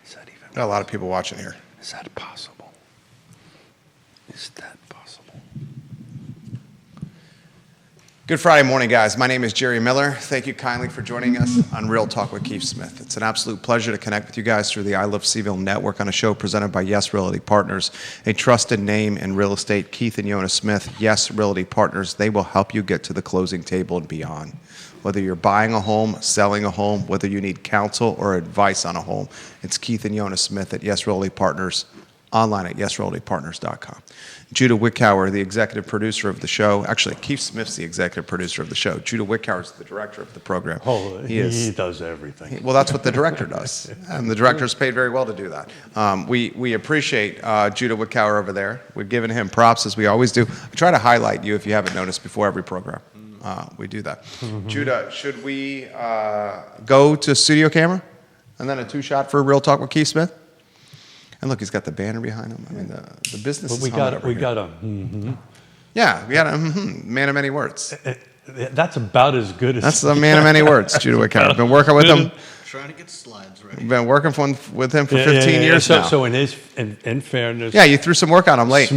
Is that even Got a lot of people watching here. Is that possible? Is that possible? Good Friday morning, guys. My name is Jerry Miller. Thank you kindly for joining us on Real Talk with Keith Smith. It's an absolute pleasure to connect with you guys through the I Love CVille Network on a show presented by Yes Realty Partners, a trusted name in real estate. Keith and Yonna Smith, Yes Realty Partners, they will help you get to the closing table and beyond. Whether you're buying a home, selling a home, whether you need counsel or advice on a home, it's Keith and Yonna Smith at Yes Realty Partners, online at yesrealtypartners.com. Judah Wickower, the executive producer of the show. Actually, Keith Smith's the executive producer of the show. Judah Wickower is the director of the program. Oh, he does everything. Well, that's what the director does. And the director's paid very well to do that. We appreciate Judah Wickower over there. We've given him props, as we always do. I try to highlight you if you haven't noticed before every program. We do that. Judah, should we go to studio camera? And then a two-shot for Real Talk with Keith Smith? And look, he's got the banner behind him. I mean, the business is humming over here. We got a Yeah, we got a man of many words. That's about as good as... That's the man of many words, Judah Wickower. I've been working with him. Trying to get slides ready. I've been working with him for 15 years now. So in fairness... Yeah, you threw some work on him late.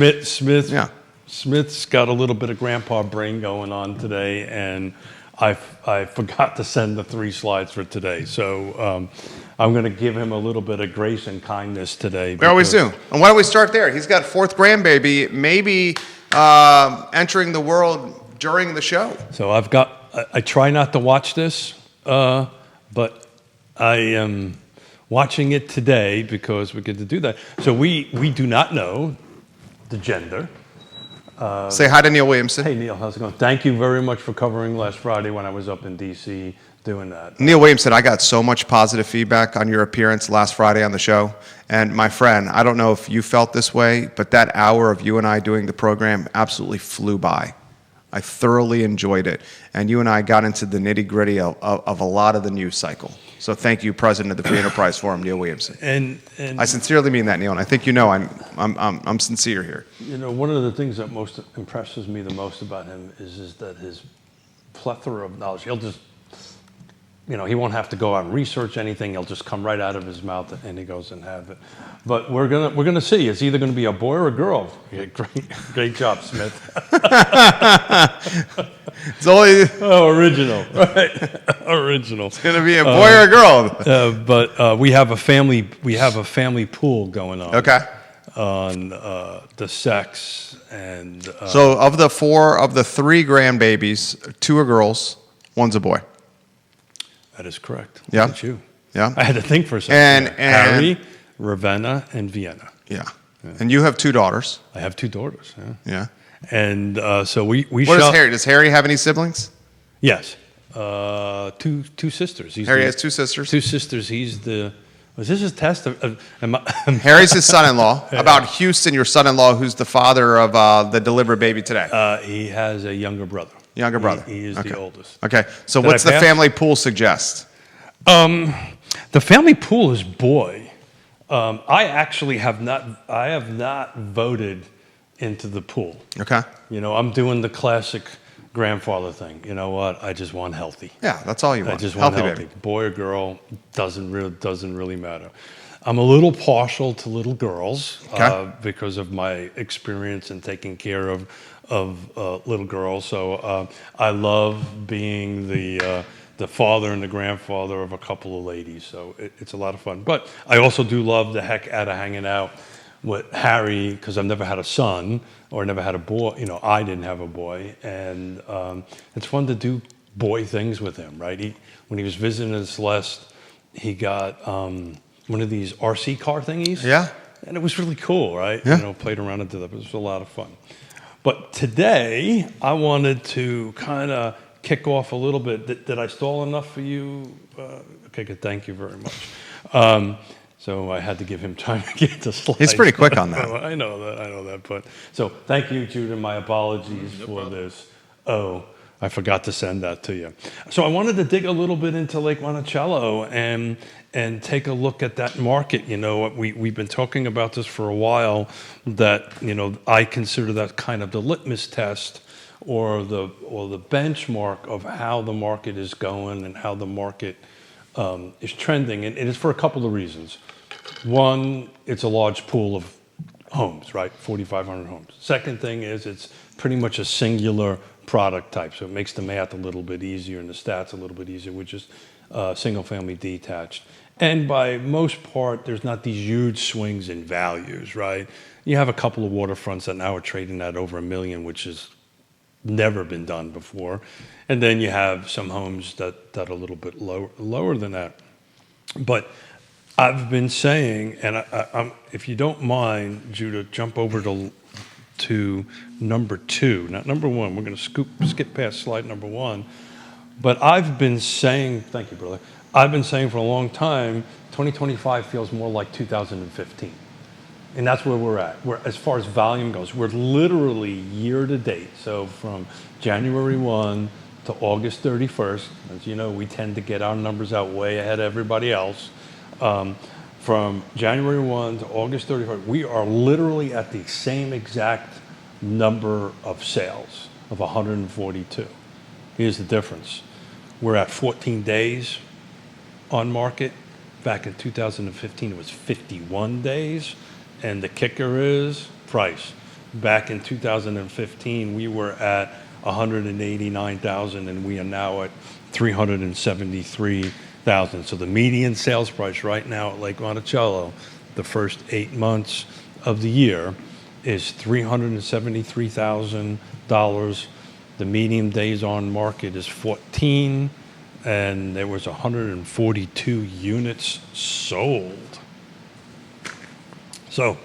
Smith's got a little bit of grandpa brain going on today, and I forgot to send the 3 slides for today. So I'm going to give him a little bit of grace and kindness today. We always do. And why don't we start there? He's got 4th grandbaby, maybe entering the world during the show. So I try not to watch this, but I am watching it today because we get to do that. So we do not know the gender. Say hi to Neil Williamson. Hey, Neil, how's it going? Thank you very much for covering last Friday when I was up in D.C. doing that. Neil Williamson, I got so much positive feedback on your appearance last Friday on the show. And my friend, I don't know if you felt this way, but that hour of you and I doing the program absolutely flew by. I thoroughly enjoyed it. And you and I got into the nitty-gritty of a lot of the news cycle. So thank you, President of the Free Enterprise Forum, Neil Williamson. And I sincerely mean that, Neil, and I think you know I'm sincere here. You know, one of the things that most impresses me the most about him is that his plethora of knowledge. He'll just, he won't have to go out and research anything. He'll just come right out of his mouth and he goes and have it. But we're gonna see. It's either gonna be a boy or a girl. Yeah, great job, Smith. It's only original, right? Original. It's gonna be a boy or a girl. But we have a family pool going on. Okay. On the sex and so of the 3 grandbabies, 2 are girls, 1's a boy. That is correct. Yeah. Look at you. Yeah. I had to think for a second. And Harry, Ravenna, and Vienna. Yeah. And you have 2 daughters. I have 2 daughters. Yeah. Yeah. And so we What does Harry? Does Harry have any siblings? Yes. 2 sisters. Harry has 2 sisters. 2 sisters. He's the... Was this his test? Harry's his son-in-law. About Houston, your son-in-law, who's the father of the delivered baby today. He has a younger brother. Younger brother. He is the oldest. Okay. So what's the family pool suggest? The family pool is boy. I actually have not voted into the pool. Okay. I'm doing the classic grandfather thing. You know what? I just want healthy. Yeah, that's all you want. I just want healthy. Baby. Boy or girl doesn't really matter. I'm a little partial to little girls because of my experience in taking care of little girls. So I love being the father and the grandfather of a couple of ladies. So it's a lot of fun. But I also do love the heck out of hanging out with Harry because I've never had a son or never had a boy. I didn't have a boy. And it's fun to do boy things with him, right? When he was visiting us Celeste, he got one of these RC car thingies. Yeah. And it was really cool, right? Yeah. Played around and did that. It was a lot of fun. But today, I wanted to kind of kick off a little bit. Did I stall enough for you? Okay, good. Thank you very much. So I had to give him time to get the slides. He's pretty quick on that. I know that. But so thank you, Judah. My apologies for this. Oh, I forgot to send that to you. So I wanted to dig a little bit into Lake Monticello and take a look at that market. We've been talking about this for a while, that, I consider that kind of the litmus test or the benchmark of how the market is going and how the market is trending. And it's for a couple of reasons. One, it's a large pool of homes, right? 4,500 homes. Second thing is it's pretty much a singular product type, so it makes the math a little bit easier and the stats a little bit easier, which is single-family detached. And by most part, there's not these huge swings in values, right? You have a couple of waterfronts that now are trading at over $1 million, which has never been done before. And then you have some homes that are a little bit lower than that. But I've been saying, and I'm, if you don't mind, Judah, jump over to number 2, not number 1. We're going to skip past slide number 1. But I've been saying, thank you, brother. I've been saying for a long time, 2025 feels more like 2015. And that's where we're at. As far as volume goes, we're literally year to date. So from January 1 to August 31st, as you know, we tend to get our numbers out way ahead of everybody else. From January 1 to August 31st, we are literally at the same exact number of sales of 142. Here's the difference. We're at 14 days on market. Back in 2015, it was 51 days. And the kicker is price. Back in 2015, we were at 189,000, and we are now at 373,000. So the median sales price right now at Lake Monticello, the first 8 months of the year, is $373,000. The median days on market is 14, and there was 142 units sold. So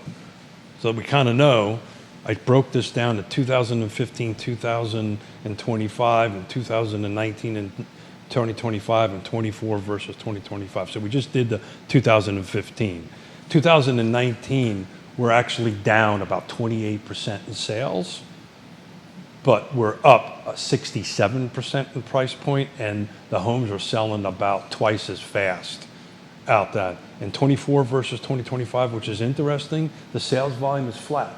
we kind of know. I broke this down to 2015, 2025, and 2019, and 2025, and 24 versus 2025. So we just did the 2015. 2019, we're actually down about 28% in sales, but we're up 67% in price point, and the homes are selling about twice as fast out that. And 24 versus 2025, which is interesting, the sales volume is flat.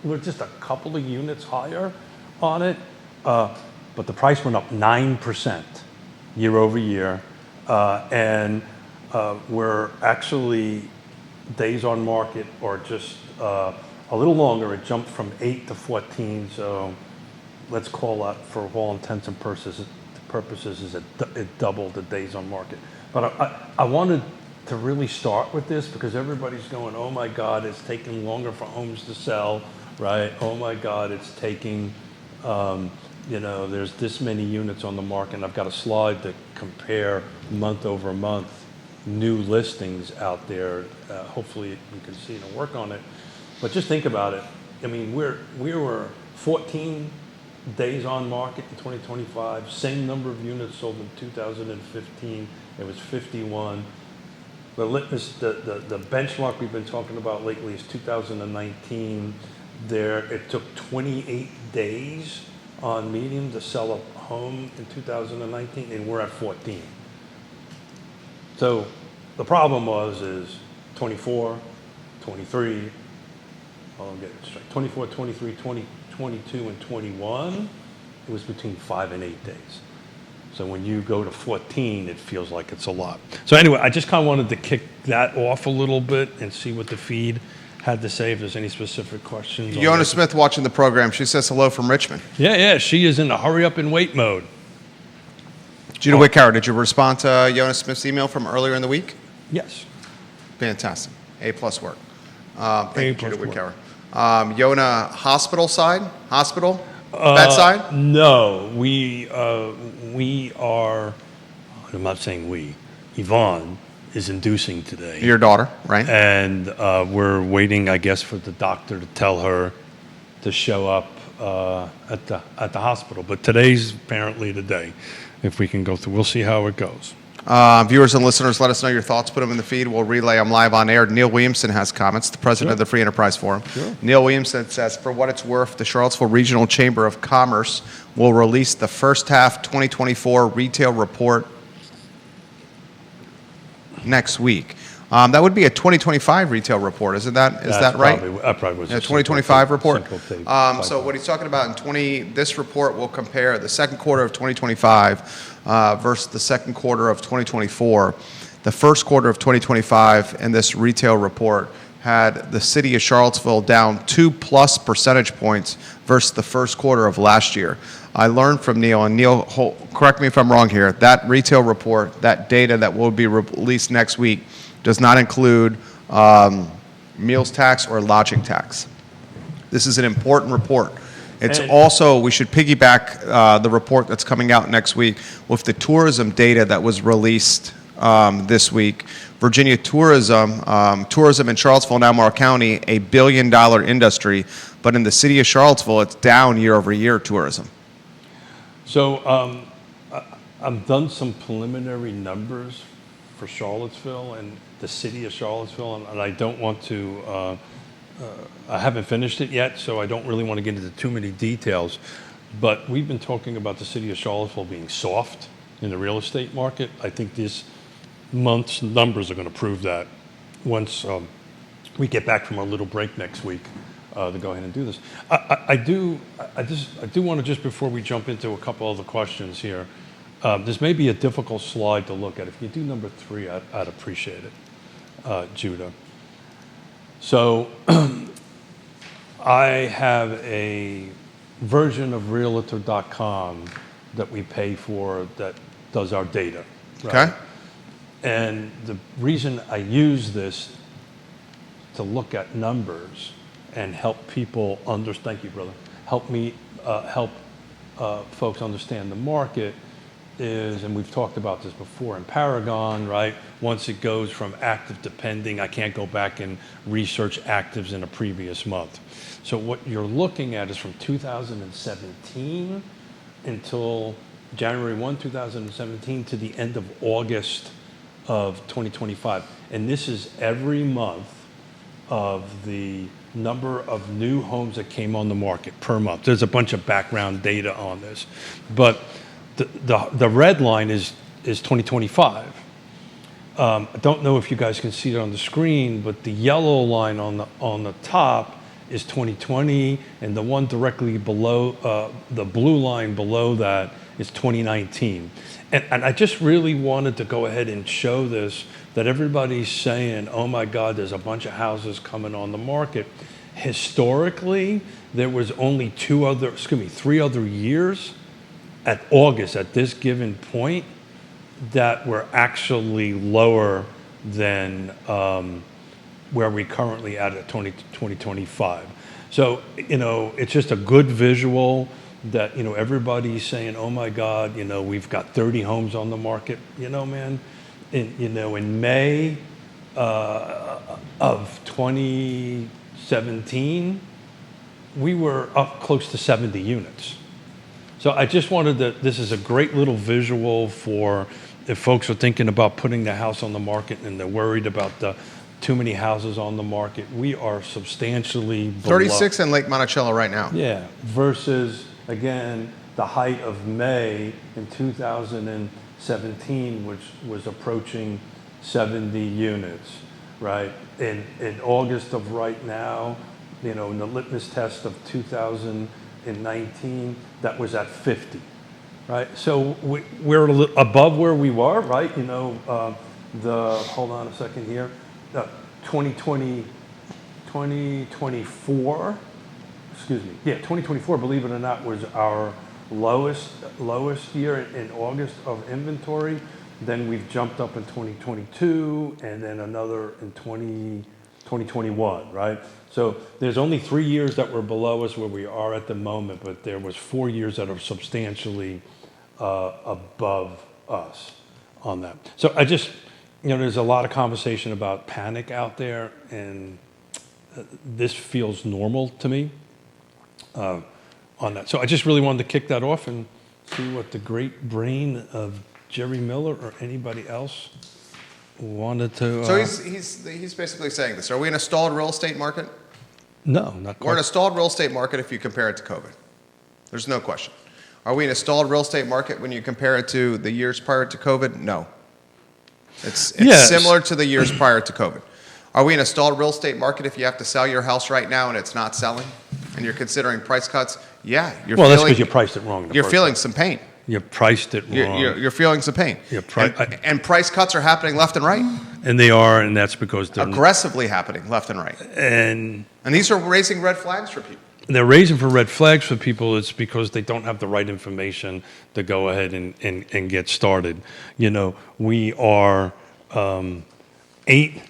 We're just a couple of units higher on it, but the price went up 9% year over year. And we're actually, days on market are just a little longer. It jumped from 8 to 14, so let's call that, for all intents and purposes, is it doubled the days on market. But I wanted to really start with this because everybody's going, oh my God, it's taking longer for homes to sell, right? Oh my God, it's taking, there's this many units on the market. And I've got a slide to compare month over month new listings out there. Hopefully you can see it and work on it. But just think about it. I mean, we were 14 days on market in 2025, same number of units sold in 2015. It was 51. The litmus, the benchmark we've been talking about lately is 2019. It took 28 days on median to sell a home in 2019, and we're at 14. So the problem is 24, 23, I'll get it straight, 24, 23, 20, 22, and 21, it was between 5 and 8 days. So when you go to 14, it feels like it's a lot. So anyway, I just kind of wanted to kick that off a little bit and see what the feed had to say, if there's any specific questions. Yonna Smith watching the program. She says hello from Richmond. Yeah, she is in a hurry up and wait mode. Judah Wickower, did you respond to Yonna Smith's email from earlier in the week? Yes. Fantastic. A+ work. Thank you, Judah work. Wickower. Yonna, hospital bedside? No, we are, I'm not saying we, Yvonne is inducing today. Your daughter, right? And we're waiting, I guess, for the doctor to tell her to show up at the hospital. But today's apparently the day. If we can go through, we'll see how it goes. Viewers and listeners, let us know your thoughts. Put them in the feed. We'll relay them live on air. Neil Williamson has comments, the president of the Free Enterprise Forum. Sure. Neil Williamson says, for what it's worth, the Charlottesville Regional Chamber of Commerce will release the first half 2024 retail report next week. That would be a 2025 retail report, isn't that? Is that right? That probably was a 2025 report. So what he's talking about this report will compare the second quarter of 2025 versus the second quarter of 2024. The first quarter of 2025 in this retail report had the city of Charlottesville down 2+ percentage points versus the first quarter of last year. I learned from Neil, and Neil, correct me if I'm wrong here, that retail report, that data that will be released next week, does not include meals tax or lodging tax. This is an important report. It's also, we should piggyback the report that's coming out next week with the tourism data that was released this week. Virginia tourism in Charlottesville and Albemarle County, $1 billion industry, but in the city of Charlottesville, it's down year over year tourism. So I've done some preliminary numbers for Charlottesville and the city of Charlottesville, and I don't want to, I haven't finished it yet, so I don't really want to get into too many details, but we've been talking about the city of Charlottesville being soft in the real estate market. I think this month's numbers are going to prove that once we get back from our little break next week to go ahead and do this. I do want to, just before we jump into a couple other questions here, this may be a difficult slide to look at. If you do number 3, I'd appreciate it, Judah. So I have a version of Realtor.com that we pay for that does our data. Right? Okay. And the reason I use this to look at numbers and help people understand, thank you, brother, help folks understand the market is, and we've talked about this before in Paragon, right? Once it goes from active to pending, I can't go back and research actives in a previous month. So what you're looking at is from 2017 until January 1, 2017 to the end of August of 2025. And this is every month of the number of new homes that came on the market per month. There's a bunch of background data on this. But the red line is 2025. I don't know if you guys can see it on the screen, but the yellow line on the top is 2020, and the one directly below, the blue line below that is 2019. And I just really wanted to go ahead and show this, that everybody's saying, oh my God, there's a bunch of houses coming on the market. Historically, there was only 3 other years at August, at this given point, that were actually lower than where we currently at 2025. So, it's just a good visual that, everybody's saying, oh my God, we've got 30 homes on the market. Man, in May of 2017, we were up close to 70 units. So I just wanted this is a great little visual for if folks are thinking about putting the house on the market and they're worried about the too many houses on the market. We are substantially below. 36 in Lake Monticello right now. Yeah, versus, again, the height of May in 2017, which was approaching 70 units, right? In August of right now, in the litmus test of 2019, that was at 50, right? So we're a little above where we were, right? Hold on a second here, 2024, 2024, believe it or not, was our lowest year in August of inventory. Then we've jumped up in 2022 and then another in 2021, right? So there's only 3 years that were below us where we are at the moment, but there was 4 years that are substantially above us on that. So I just, there's a lot of conversation about panic out there, and this feels normal to me on that. So I just really wanted to kick that off and see what the great brain of Jerry Miller or anybody else wanted to. So he's basically saying this. Are we in a stalled real estate market? No, not quite. We're in a stalled real estate market if you compare it to COVID. There's no question. Are we in a stalled real estate market when you compare it to the years prior to COVID? No. It's Yes. similar to the years prior to COVID. Are we in a stalled real estate market if you have to sell your house right now and it's not selling, and you're considering price cuts? Yeah, Well, that's because you priced it wrong. You're feeling some pain. You priced it wrong. You're feeling some pain. And price cuts are happening left and right. And they are, and that's because they're aggressively happening left and right. And these are raising red flags for people. They're raising for red flags for people. It's because they don't have the right information to go ahead and get started. You know, we are 8,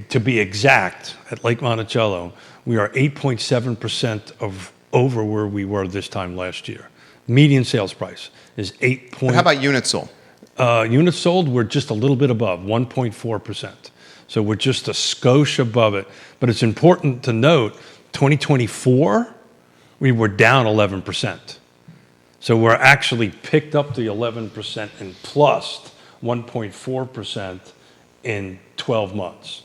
to be exact, at Lake Monticello, we are 8.7% of over where we were this time last year. Median sales price is 8. And how about units sold? Units sold, we're just a little bit above, 1.4%. So we're just a skosh above it. But it's important to note, 2024, we were down 11%. So we're actually picked up the 11% and plus 1.4% in 12 months.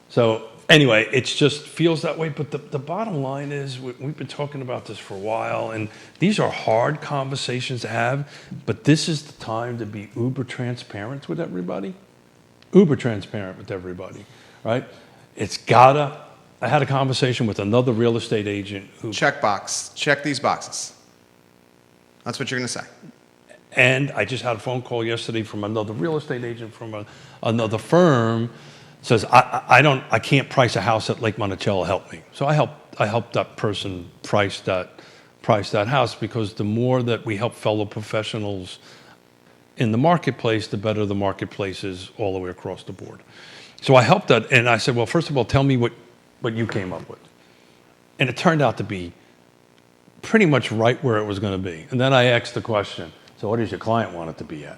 So anyway, it just feels that way. But the bottom line is we've been talking about this for a while, and these are hard conversations to have, but this is the time to be uber transparent with everybody. Uber transparent with everybody, right? I had a conversation with another real estate agent who... Check these boxes. That's what you're going to say. And I just had a phone call yesterday from another real estate agent from another firm. Says, I can't price a house at Lake Monticello, help me. So I helped that person price that house, because the more that we help fellow professionals in the marketplace, the better the marketplace is all the way across the board. So I helped that, and I said, well, first of all, tell me what you came up with. And it turned out to be pretty much right where it was going to be. And then I asked the question, so what does your client want it to be at?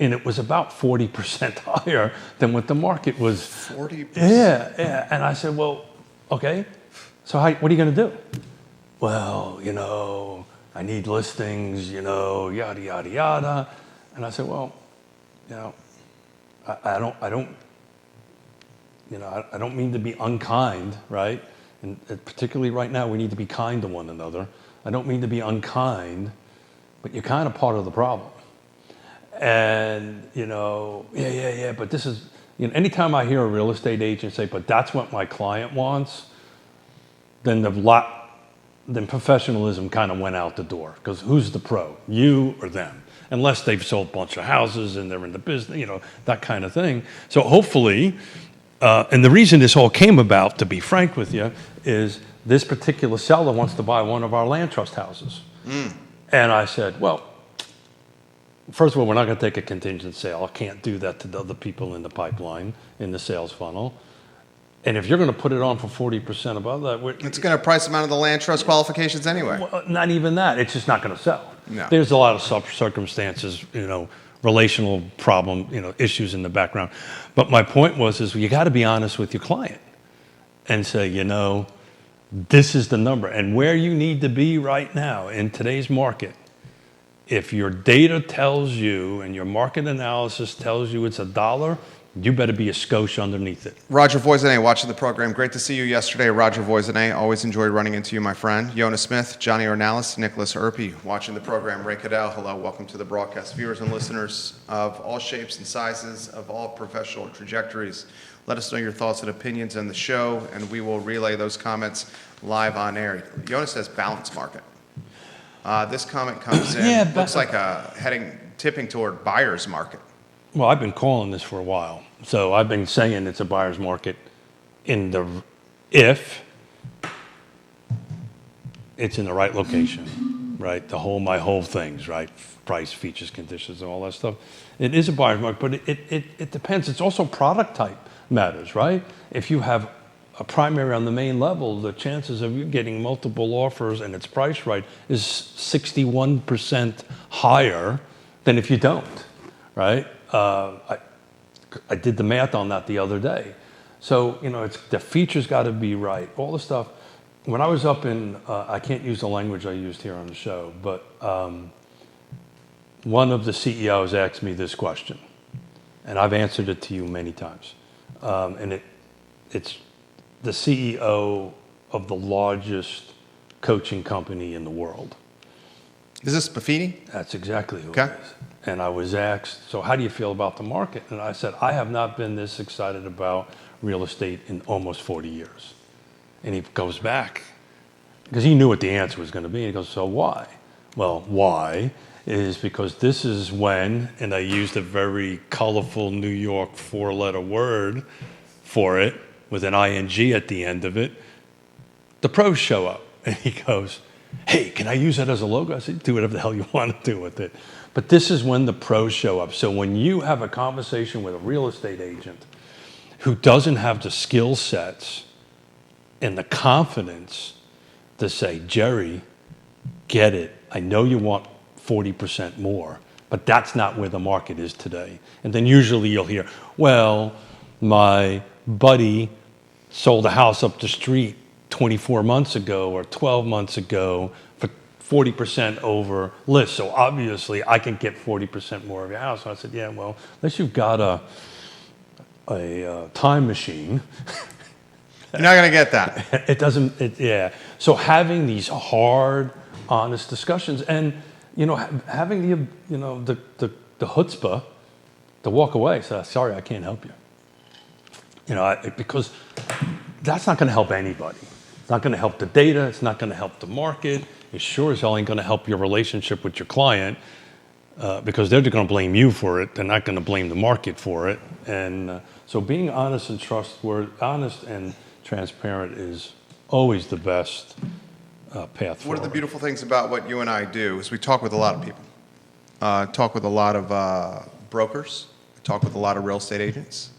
And it was about 40% higher than what the market was. 40%? Yeah. And I said, well, okay, so what are you going to do? Well, I need listings, yada, yada, yada. And I said, well, I don't mean to be unkind, right? And particularly right now, we need to be kind to one another. I don't mean to be unkind, but you're kind of part of the problem. And, but this is, anytime I hear a real estate agent say, but that's what my client wants, then professionalism kind of went out the door. Because who's the pro, you or them? Unless they've sold a bunch of houses and they're in the business, that kind of thing. So hopefully, and the reason this all came about, to be frank with you, is this particular seller wants to buy one of our land trust houses. And I said, well, first of all, we're not going to take a contingent sale. I can't do that to the other people in the pipeline, in the sales funnel. And if you're going to put it on for 40% above that... It's going to price them out of the land trust qualifications anyway. Well, not even that. It's just not going to sell. No. There's a lot of circumstances, relational problem, issues in the background. But my point is you got to be honest with your client and say, this is the number. And where you need to be right now in today's market, if your data tells you and your market analysis tells you it's $1, you better be a skosh underneath it. Roger Voisinay watching the program. Great to see you yesterday, Roger Voisinay. Always enjoyed running into you, my friend. Yonna Smith, Johnny Ornalis, Nicholas Erpe watching the program. Ray Cadell, hello, welcome to the broadcast. Viewers and listeners of all shapes and sizes, of all professional trajectories, let us know your thoughts and opinions on the show, and we will relay those comments live on air. Yonna says balanced market. This comment comes in, looks like tipping toward buyer's market. Well, I've been calling this for a while. So I've been saying it's a buyer's market if it's in the right location, right? My whole things, right? Price, features, conditions, and all that stuff. It is a buyer's market, but it depends. It's also product type matters, right? If you have a primary on the main level, the chances of you getting multiple offers and it's priced right is 61% higher than if you don't, right? I did the math on that the other day. So, it's the features got to be right. All the stuff. When I was up in, I can't use the language I used here on the show, but one of the CEOs asked me this question, and I've answered it to you many times. And it's the CEO of the largest coaching company in the world. Is this Buffini? That's exactly who it is. And I was asked, so how do you feel about the market? And I said, I have not been this excited about real estate in almost 40 years. And he goes back, because he knew what the answer was going to be. And he goes, so why? Well, why is because this is when, and I used a very colorful New York 4-letter word for it with an ing at the end of it, the pros show up. And he goes, hey, can I use that as a logo? I said, do whatever the hell you want to do with it. But this is when the pros show up. So when you have a conversation with a real estate agent who doesn't have the skill sets and the confidence to say, Jerry, get it. I know you want 40% more, but that's not where the market is today. And then usually you'll hear, well, my buddy sold a house up the street 24 months ago or 12 months ago for 40% over list. So obviously I can get 40% more of your house. So I said, yeah, well, unless you've got a time machine, you're not going to get that. it doesn't, yeah. So having these hard, honest discussions and, having the chutzpah to walk away. So sorry, I can't help you. Because that's not going to help anybody. It's not going to help the data. It's not going to help the market. It sure as hell ain't going to help your relationship with your client because they're going to blame you for it. They're not going to blame the market for it. And so being honest and trustworthy, honest and transparent is always the best path forward. One of the beautiful things about what you and I do is we talk with a lot of people. Talk with a lot of brokers. Talk with a lot of real estate agents.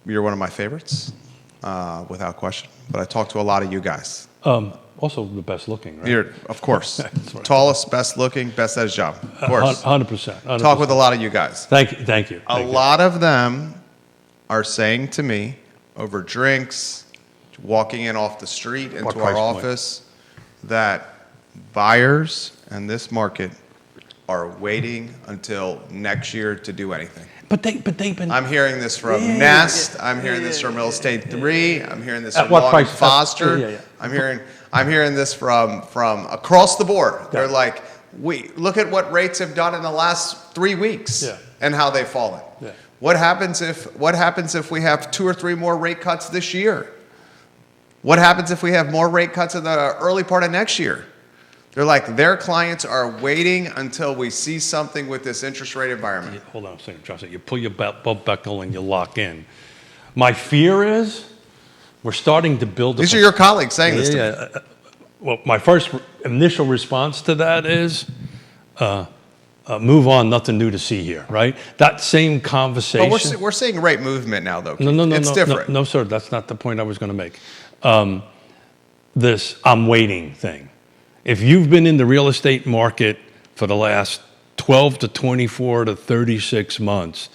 You're one of my favorites, without question. But I talk to a lot of you guys. Also the best looking, right? You're, of course. Right. Tallest, best looking, best at his job. Of course. 100%. Talk with a lot of you guys. Thank you. A lot of them are saying to me over drinks, walking in off the street into our office, that buyers in this market are waiting until next year to do anything. But they've been. I'm hearing this from Nest. I'm hearing this from Real Estate 3. I'm hearing this from Long and Foster. I'm hearing this from across the board. They're like, look at what rates have done in the last 3 weeks and how they've fallen. Yeah. What happens if we have 2 or 3 more rate cuts this year? What happens if we have more rate cuts in the early part of next year? They're like, their clients are waiting until we see something with this interest rate environment. Hold on a second, Josh. You pull your belt buckle and you lock in. My fear is we're starting to build. These are your colleagues saying this to me. Well, my first initial response to that is move on, nothing new to see here, right? That same conversation. But we're seeing rate movement now, though. No, it's different. No, sir, that's not the point I was going to make. This I'm waiting thing. If you've been in the real estate market for the last 12 to 24 to 36 months,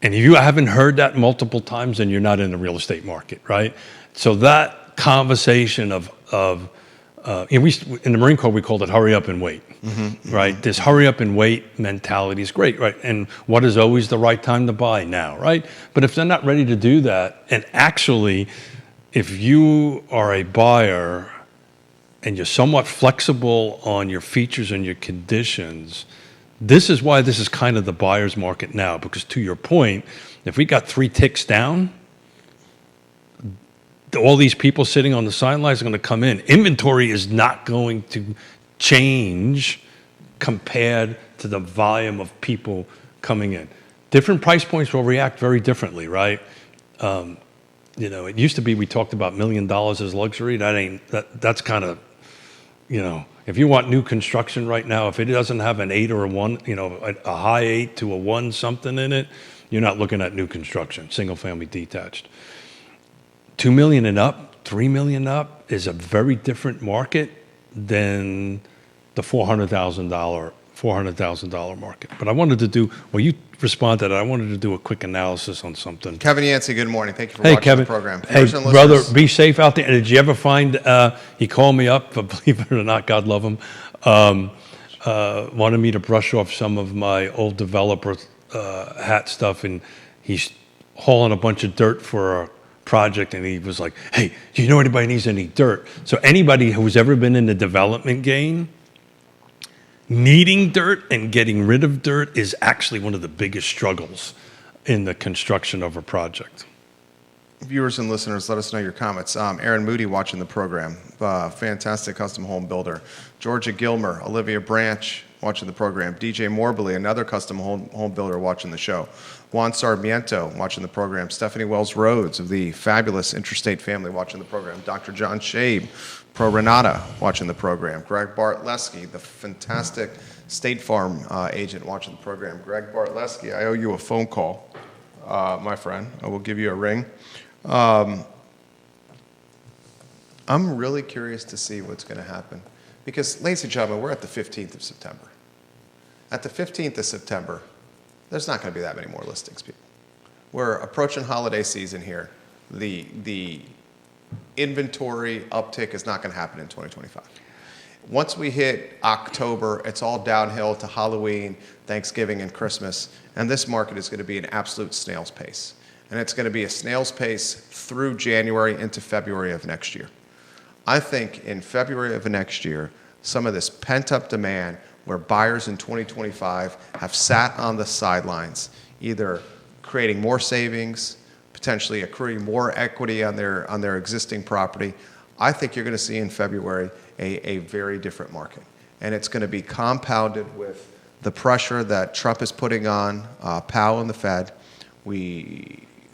and if you haven't heard that multiple times, then you're not in the real estate market, right? So that conversation in the Marine Corps, we called it hurry up and wait, right? This hurry up and wait mentality is great, right? And what is always the right time to buy now, right? But if they're not ready to do that, and actually, if you are a buyer and you're somewhat flexible on your features and your conditions, this is why this is kind of the buyer's market now. Because to your point, if we got 3 ticks down, all these people sitting on the sidelines are going to come in. Inventory is not going to change compared to the volume of people coming in. Different price points will react very differently, right? It used to be we talked about $1 million as luxury. That's kind of, if you want new construction right now, if it doesn't have an 8 or a 1, a high 8 to a 1 something in it, you're not looking at new construction, single family detached. 2 million and up, 3 million up is a very different market than the $400,000 market. But I wanted to do, you responded, I wanted to do a quick analysis on something. Kevin Yancey, good morning. Thank you for watching Kevin. the program. Hey, brother, be safe out there. And did you ever find, he called me up, believe it or not, God love him, wanted me to brush off some of my old developer hat stuff, and he's hauling a bunch of dirt for a project, and he was like, hey, do you know anybody needs any dirt? So anybody who's ever been in the development game, needing dirt and getting rid of dirt is actually one of the biggest struggles in the construction of a project. viewers and listeners, let us know your comments. Aaron Moody watching the program, fantastic custom home builder. Georgia Gilmer, Olivia Branch watching the program. DJ Morbely, another custom home builder watching the show. Juan Sarmiento watching the program. Stephanie Wells Rhodes of the fabulous Intrastate family watching the program. Dr. John Shabe, Pro Renata watching the program. Greg Bartlesky, the fantastic State Farm agent watching the program. Greg Bartlesky, I owe you a phone call, my friend. I will give you a ring. I'm really curious to see what's going to happen because, ladies and gentlemen, we're at the 15th of September. At the 15th of September, there's not going to be that many more listings, people. We're approaching holiday season here. The inventory uptick is not going to happen in 2025. Once we hit October, it's all downhill to Halloween, Thanksgiving, and Christmas, and this market is going to be an absolute snail's pace. And it's going to be a snail's pace through January into February of next year. I think in February of next year, some of this pent-up demand where buyers in 2025 have sat on the sidelines, either creating more savings, potentially accruing more equity on their existing property. I think you're going to see in February a very different market. And it's going to be compounded with the pressure that Trump is putting on Powell and the Fed.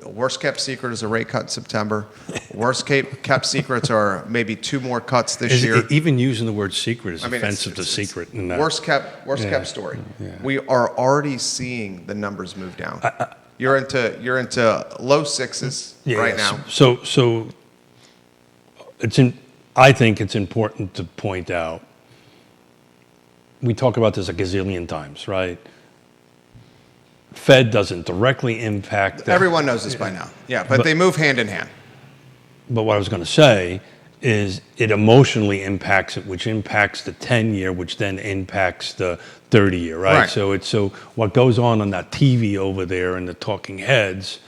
Worst kept secret is a rate cut in September. Worst kept secrets are maybe 2 more cuts this year. Even using the word secret is offensive to secret. Worst kept story. Yeah. We are already seeing the numbers move down. You're into low 6s right now. So I think it's important to point out. We talk about this a gazillion times, right? Fed doesn't directly impact. Everyone knows this by now. Yeah, but they move hand in hand. But what I was going to say is it emotionally impacts it, which impacts the 10-year, which then impacts the 30-year, right? So what goes on that TV over there and the talking heads,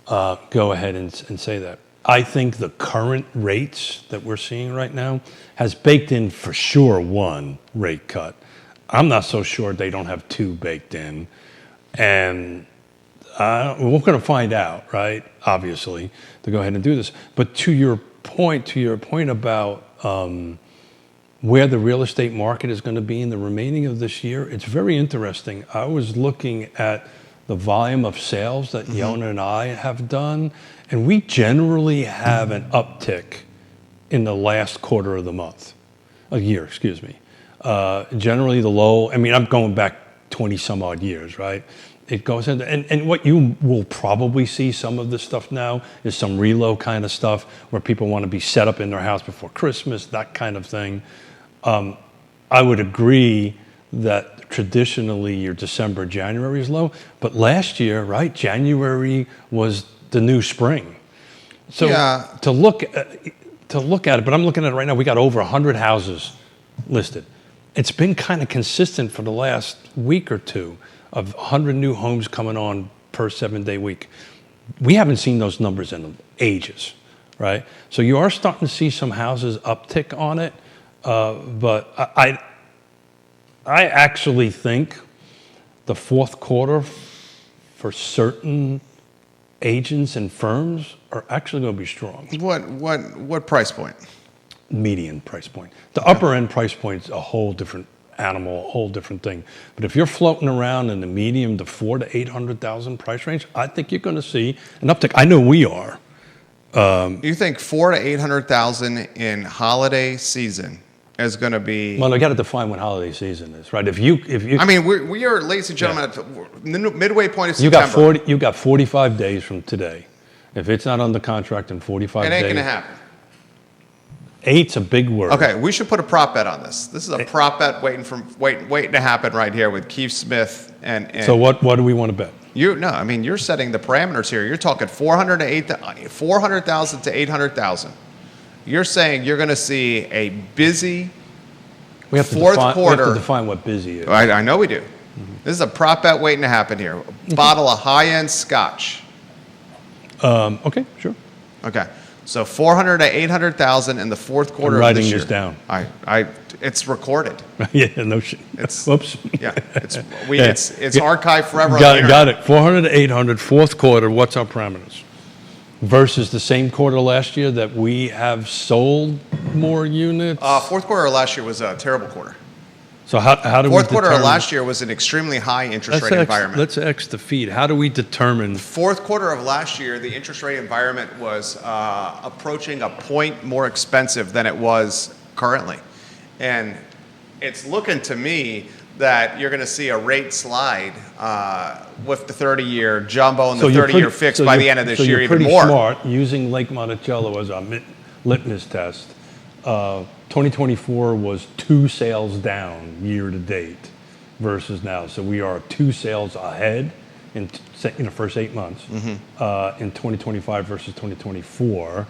go ahead and say that. I think the current rates that we're seeing right now has baked in for sure 1 rate cut. I'm not so sure they don't have 2 baked in. And we're going to find out, right? Obviously, to go ahead and do this. But to your point about where the real estate market is going to be in the remaining of this year, it's very interesting. I was looking at the volume of sales that Yonna and I have done, and we generally have an uptick in the last quarter of the month, a year, excuse me. Generally, the low. I mean, I'm going back 20 some odd years, right? It goes into, and what you will probably see some of this stuff now is some reload kind of stuff where people want to be set up in their house before Christmas, that kind of thing. I would agree that traditionally your December, January is low, but last year, right, January was the new spring. So to look at it, but I'm looking at it right now, we got over 100 houses listed. It's been kind of consistent for the last week or two of 100 new homes coming on per 7-day week. We haven't seen those numbers in ages, right? So you are starting to see some houses uptick on it, but I actually think the fourth quarter for certain agents and firms are actually going to be strong. What price point? Median price point. The upper end price point is a whole different animal, a whole different thing. But if you're floating around in the medium to 400,000 to 800,000 price range, I think you're going to see an uptick. I know we are. You think 400,000 to 800,000 in holiday season is going to be? Well, I got to define what holiday season is, right? If you, I mean, we are, ladies and gentlemen, at the midway point of September. You got 45 days from today. If it's not under contract in 45 days, it ain't going to happen. 8's a big word. Okay, we should put a prop bet on this. This is a prop bet waiting to happen right here with Keith Smith and So what do we want to bet? You're setting the parameters here. You're talking 400,000 to 800,000. You're saying you're going to see a busy fourth quarter. We have to define what busy is. I know we do. Mm-hmm. This is a prop bet waiting to happen here. A bottle of high-end scotch. Okay, sure. Okay. So 400,000 to 800,000 in the fourth quarter I'm of this year. writing this down. It's recorded. Yeah, no shit. Whoops. Yeah, it's archived forever. Got it. 400 to 800, fourth quarter. What's our parameters? versus the same quarter last year that we have sold more units? Fourth quarter of last year was a terrible quarter. So how do we Fourth quarter of determine- last year was an extremely high interest rate environment. Let's X the feed. How do we determine? Fourth quarter of last year, the interest rate environment was approaching a point more expensive than it was currently. And it's looking to me that you're going to see a rate slide with the 30-year jumbo and the 30-year fixed by the end of this year even more. So you're pretty smart using Lake Monticello as a litmus test. 2024 was 2 sales down year to date versus now. So we are 2 sales ahead in the first 8 months in 2025 versus 2024.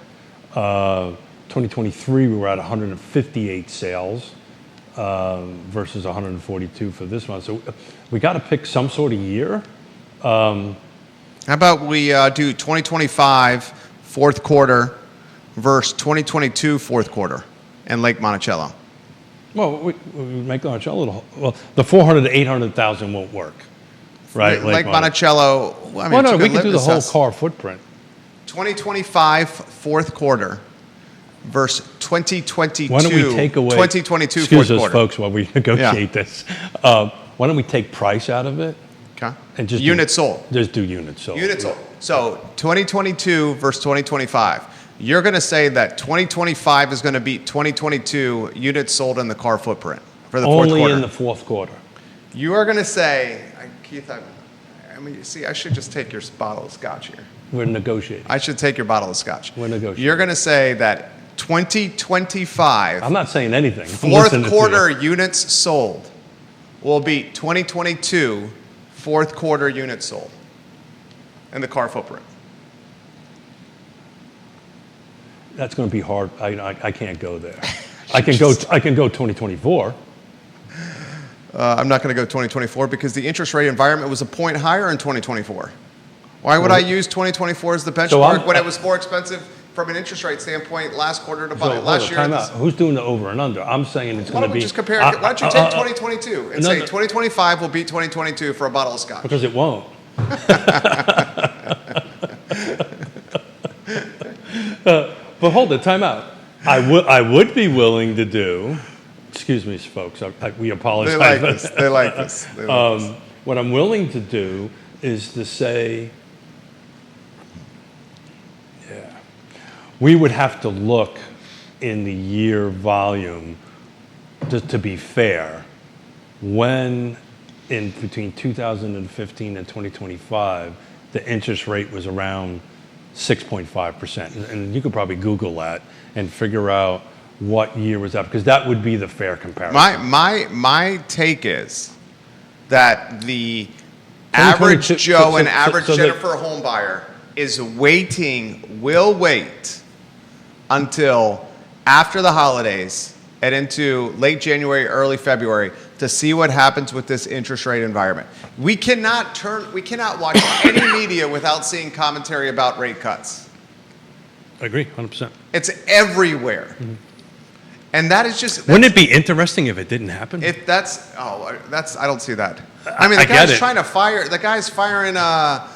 2023, we were at 158 sales versus 142 for this month. So we got to pick some sort of year. How about we do 2025 fourth quarter versus 2022 fourth quarter in Lake Monticello? Well, we make Monticello a little. Well, the 400 to 800,000 won't work, right? Lake Monticello. I mean, well, no, we can do the whole car footprint. 2025 fourth quarter versus 2022. Why don't we take away 2022 excuse fourth us, quarter, folks, while we negotiate this. Why don't we take price out of it? Okay. And just units sold. Just do units sold. Units sold. So 2022 versus 2025. You're going to say that 2025 is going to beat 2022 units sold in the car footprint for the fourth quarter. Only in the fourth quarter. You are going to say, Keith, I mean, you see, I should just take your bottle of scotch here. We're negotiating. I should take your bottle of scotch. We're negotiating. You're going to say that 2025 I'm not saying anything. fourth quarter units sold will beat 2022 fourth quarter units sold in the car footprint. That's going to be hard. I can't go there. I can go 2024. I'm not going to go 2024 because the interest rate environment was a point higher in 2024. Why would I use 2024 as the benchmark when it was more expensive from an interest rate standpoint last quarter to last year? Time out. Who's doing the over and under? I'm saying it's going to be. Why don't we just compare? Why don't you take 2022 and say 2025 will beat 2022 for a bottle of scotch? Because it won't. But hold it, time out. I would be willing to do. Excuse me, folks. We apologize. They like this. They like this. They like this. What I'm willing to do is to say, we would have to look in the year volume, just to be fair, when in between 2015 and 2025, the interest rate was around 6.5%. And you could probably Google that and figure out what year was that, because that would be the fair comparison. My take is that the average Joe and average Jennifer home buyer will wait until after the holidays and into late January, early February to see what happens with this interest rate environment. We cannot watch any media without seeing commentary about rate cuts. I agree, 100%. It's everywhere. Mm-hmm. And that is just... Wouldn't it be interesting if it didn't happen? I don't see that. I mean, the guy's trying to fire... The guy's firing a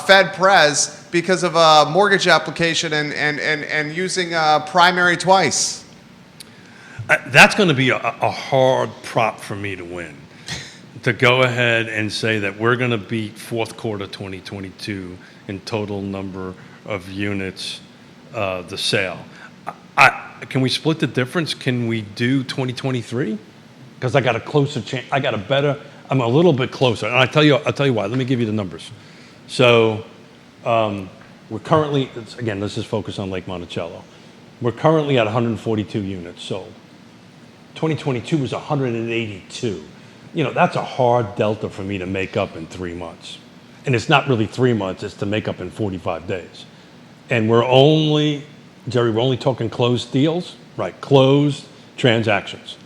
Fed Prez because of a mortgage application and using primary twice. That's going to be a hard prop for me to win. To go ahead and say that we're going to beat fourth quarter 2022 in total number of units, the sale. Can we split the difference? Can we do 2023? Because I got a closer chance. I'm a little bit closer. And I'll tell you why. Let me give you the numbers. So we're currently, again, let's just focus on Lake Monticello. We're currently at 142 units sold. 2022 was 182. That's a hard delta for me to make up in 3 months. And it's not really 3 months, it's to make up in 45 days. And we're only talking closed deals, right? Closed transactions.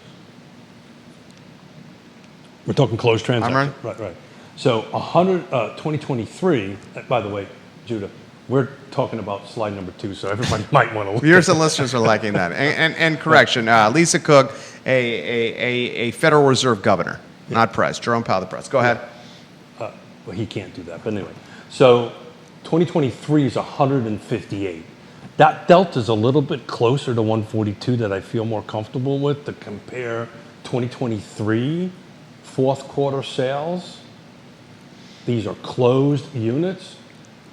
We're talking closed transactions. I'm right. Right. So 2023, by the way, Judah, we're talking about slide number 2, so everybody might want to look. Viewers and listeners are liking that. And correction, Lisa Cook, a Federal Reserve governor, not Prez. Jerome Powell, the Prez. Go ahead. Well, he can't do that. But anyway, so 2023 is 158. That delta is a little bit closer to 142 that I feel more comfortable with to compare 2023 fourth quarter sales. These are closed units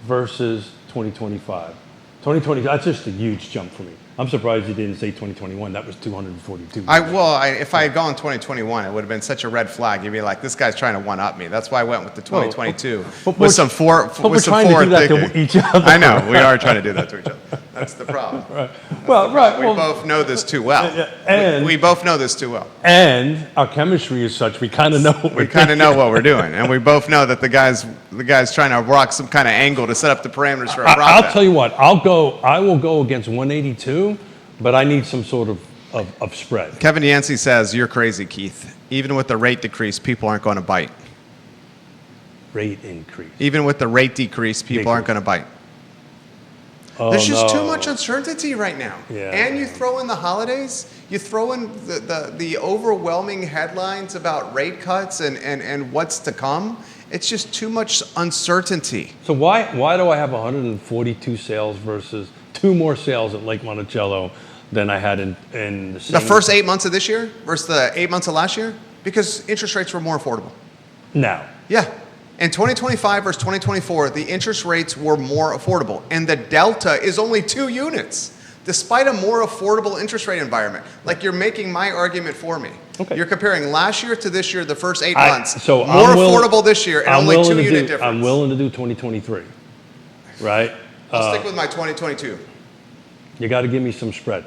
versus 2025. 2020, that's just a huge jump for me. I'm surprised you didn't say 2021. That was 242. If I had gone 2021, it would have been such a red flag. You'd be like, this guy's trying to one-up me. That's why I went with the 2022 with some forward trying to do that to each other. I know, we are trying to do that to each other. That's the problem. Right. Right. We both know this too well. And we both know this too well. And our chemistry is such we kind of know what we kind of know what we're doing, and we both know that the guy's trying to rock some kind of angle to set up the parameters for a profit. I'll tell you what. I will go against 182, but I need some sort of spread. Kevin Yancey says, "You're crazy, Keith. Even with the rate decrease, people aren't going to bite. Rate increase. Even with the rate decrease, people aren't going to bite." Oh, There's just too much uncertainty right now. Yeah. And you throw in the holidays, you throw in the overwhelming headlines about rate cuts and what's to come. It's just too much uncertainty. So why do I have 142 sales versus 2 more sales at Lake Monticello than I had in the same... The first 8 months of this year versus the 8 months of last year? Because interest rates were more affordable. Now. Yeah. In 2025 versus 2024, the interest rates were more affordable, and the delta is only 2 units, despite a more affordable interest rate environment. Like, you're making my argument for me. Okay. You're comparing last year to this year, the first 8 months. So more affordable this year, and only 2 unit difference. I'm willing to do 2023, right? I'll stick with my 2022. You got to give me some spread.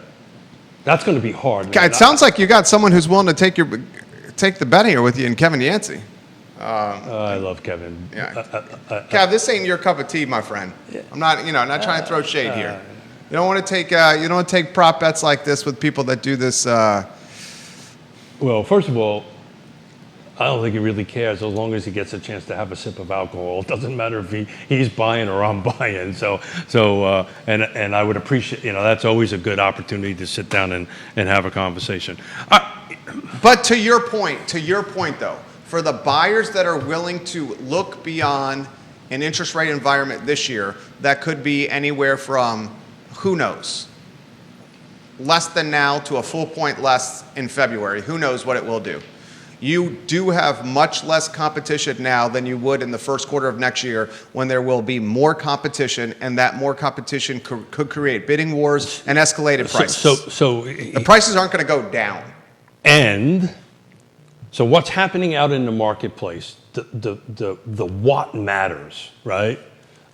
That's going to be hard. It sounds like you got someone who's willing to take the bet here with you, in Kevin Yancey. I love Kevin. Yeah. Kev, this ain't your cup of tea, my friend. Yeah. I'm not trying to throw shade here. You don't want to take prop bets like this with people that do this. Well, first of all, I don't think he really cares as long as he gets a chance to have a sip of alcohol. It doesn't matter if he's buying or I'm buying. So and I would appreciate, that's always a good opportunity to sit down and have a conversation. But to your point though, for the buyers that are willing to look beyond an interest rate environment this year, that could be anywhere from, who knows, less than now to a full point less in February. Who knows what it will do. You do have much less competition now than you would in the first quarter of next year, when there will be more competition, and that more competition could create bidding wars and escalated prices. So the prices aren't going to go down. And so what's happening out in the marketplace, the what matters, right?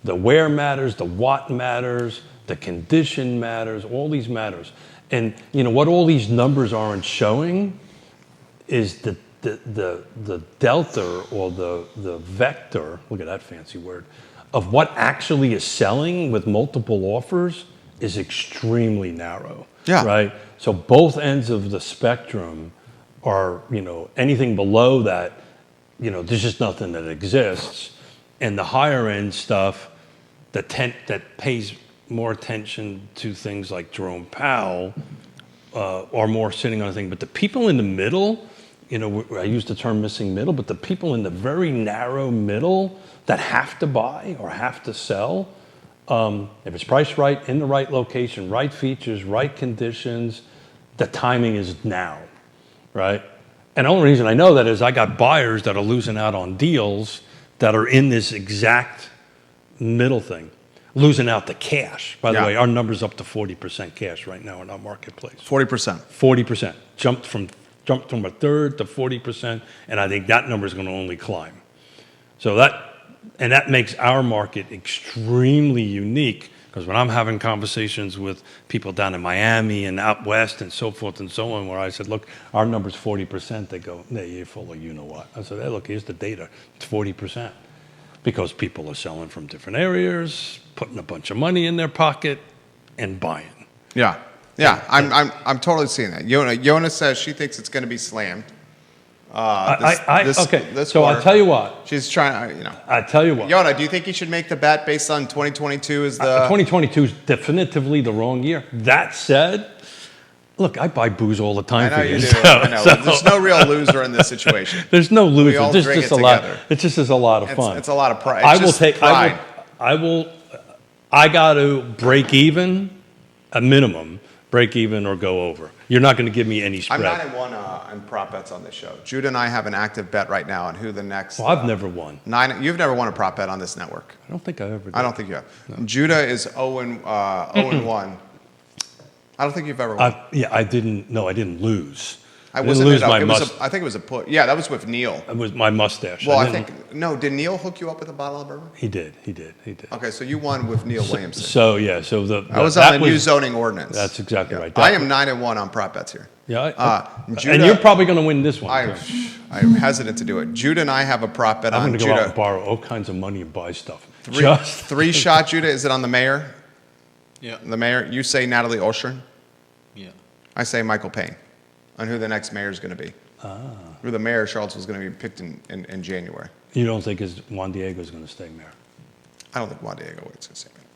The where matters, the what matters, the condition matters, all these matters. And what all these numbers aren't showing is the delta, or the vector, look at that fancy word, of what actually is selling with multiple offers is extremely narrow. Yeah. Right? So both ends of the spectrum are, anything below that, there's just nothing that exists. And the higher end stuff that pays more attention to things like Jerome Powell are more sitting on a thing. But the people in the middle, I use the term missing middle, but the people in the very narrow middle that have to buy or have to sell, if it's priced right, in the right location, right features, right conditions, the timing is now. Right? And the only reason I know that is I got buyers that are losing out on deals that are in this exact middle thing, losing out the cash. By the way, our number's up to 40% cash right now in our marketplace. 40%. 40%. Jumped from a third to 40%, and I think that number is going to only climb. So that makes our market extremely unique. Because when I'm having conversations with people down in Miami and out west and so forth and so on, where I said, look, our number's 40%, they go, yeah, you're full of you-know-what. I said, hey, look, here's the data. It's 40%. Because people are selling from different areas, putting a bunch of money in their pocket, and buying. Yeah. Yeah, I'm totally seeing that. Yonna says she thinks it's going to be slammed. Okay, so I'll tell you what. She's trying, I tell you what. Yonna, do you think you should make the bet based on 2022 as the... 2022 is definitively the wrong year. That said, look, I buy booze all the time for you. I know. There's no real loser in this situation. There's no loser. We all drink it together. It just is a lot of fun. It's a lot of pride. I will I got to break even, a minimum, break even or go over. You're not going to give me any spread. I'm 9-1 on prop bets on this show. Judah and I have an active bet right now on who the next. Well, I've never won. You've never won a prop bet on this network. I don't think I ever did. I don't think you have. No. Judah is 0-1. I don't think you've ever won. I didn't. No, I didn't lose. I didn't lose my mustache. I think it was a put. Yeah, that was with Neil. It was my mustache. Well, did Neil hook you up with a bottle of bourbon? He did. Okay, so you won with Neil Williamson. So I was on the new zoning ordinance. That's exactly right. I am 9-1 on prop bets here. Yeah. Judah, and you're probably going to win this one. I'm hesitant to do it. Judah and I have a prop bet on I'm going to Judah. go out and borrow all kinds of money and buy stuff. Three shot, Judah. Is it on the mayor? Yeah. The mayor. You say Natalie Olshan. Yeah. I say Michael Payne on who the next mayor is going to be. Who the mayor of Charlottesville is going to be picked in January. You don't think Juan Diego is going to stay mayor? I don't think Juan Diego is going to stay mayor.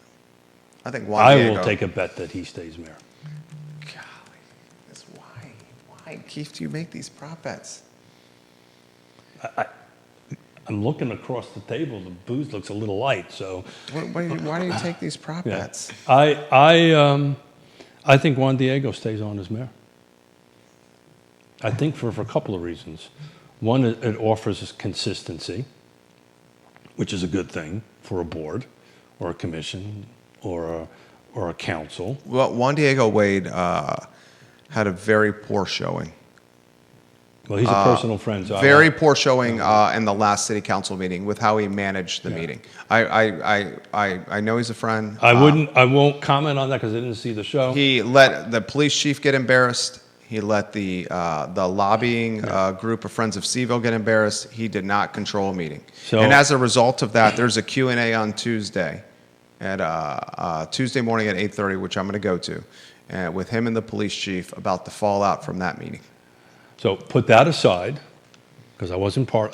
I think Juan Diego. I will take a bet that he stays mayor. Golly, that's why, Keith, do you make these prop bets? I'm looking across the table. The booze looks a little light, so. Why do you take these prop bets? I think Juan Diego stays on as mayor. I think for a couple of reasons. One, it offers us consistency, which is a good thing for a board or a commission or a council. Well, Juan Diego Wade had a very poor showing. Well, he's a personal friend. So very poor showing in the last city council meeting with how he managed the meeting. I know he's a friend. I won't comment on that because I didn't see the show. He let the police chief get embarrassed. He let the lobbying group of Friends of CVille get embarrassed. He did not control a meeting. And as a result of that, there's a Q&A on Tuesday, at Tuesday morning at 8:30, which I'm going to go to, with him and the police chief about the fallout from that meeting. So put that aside, because I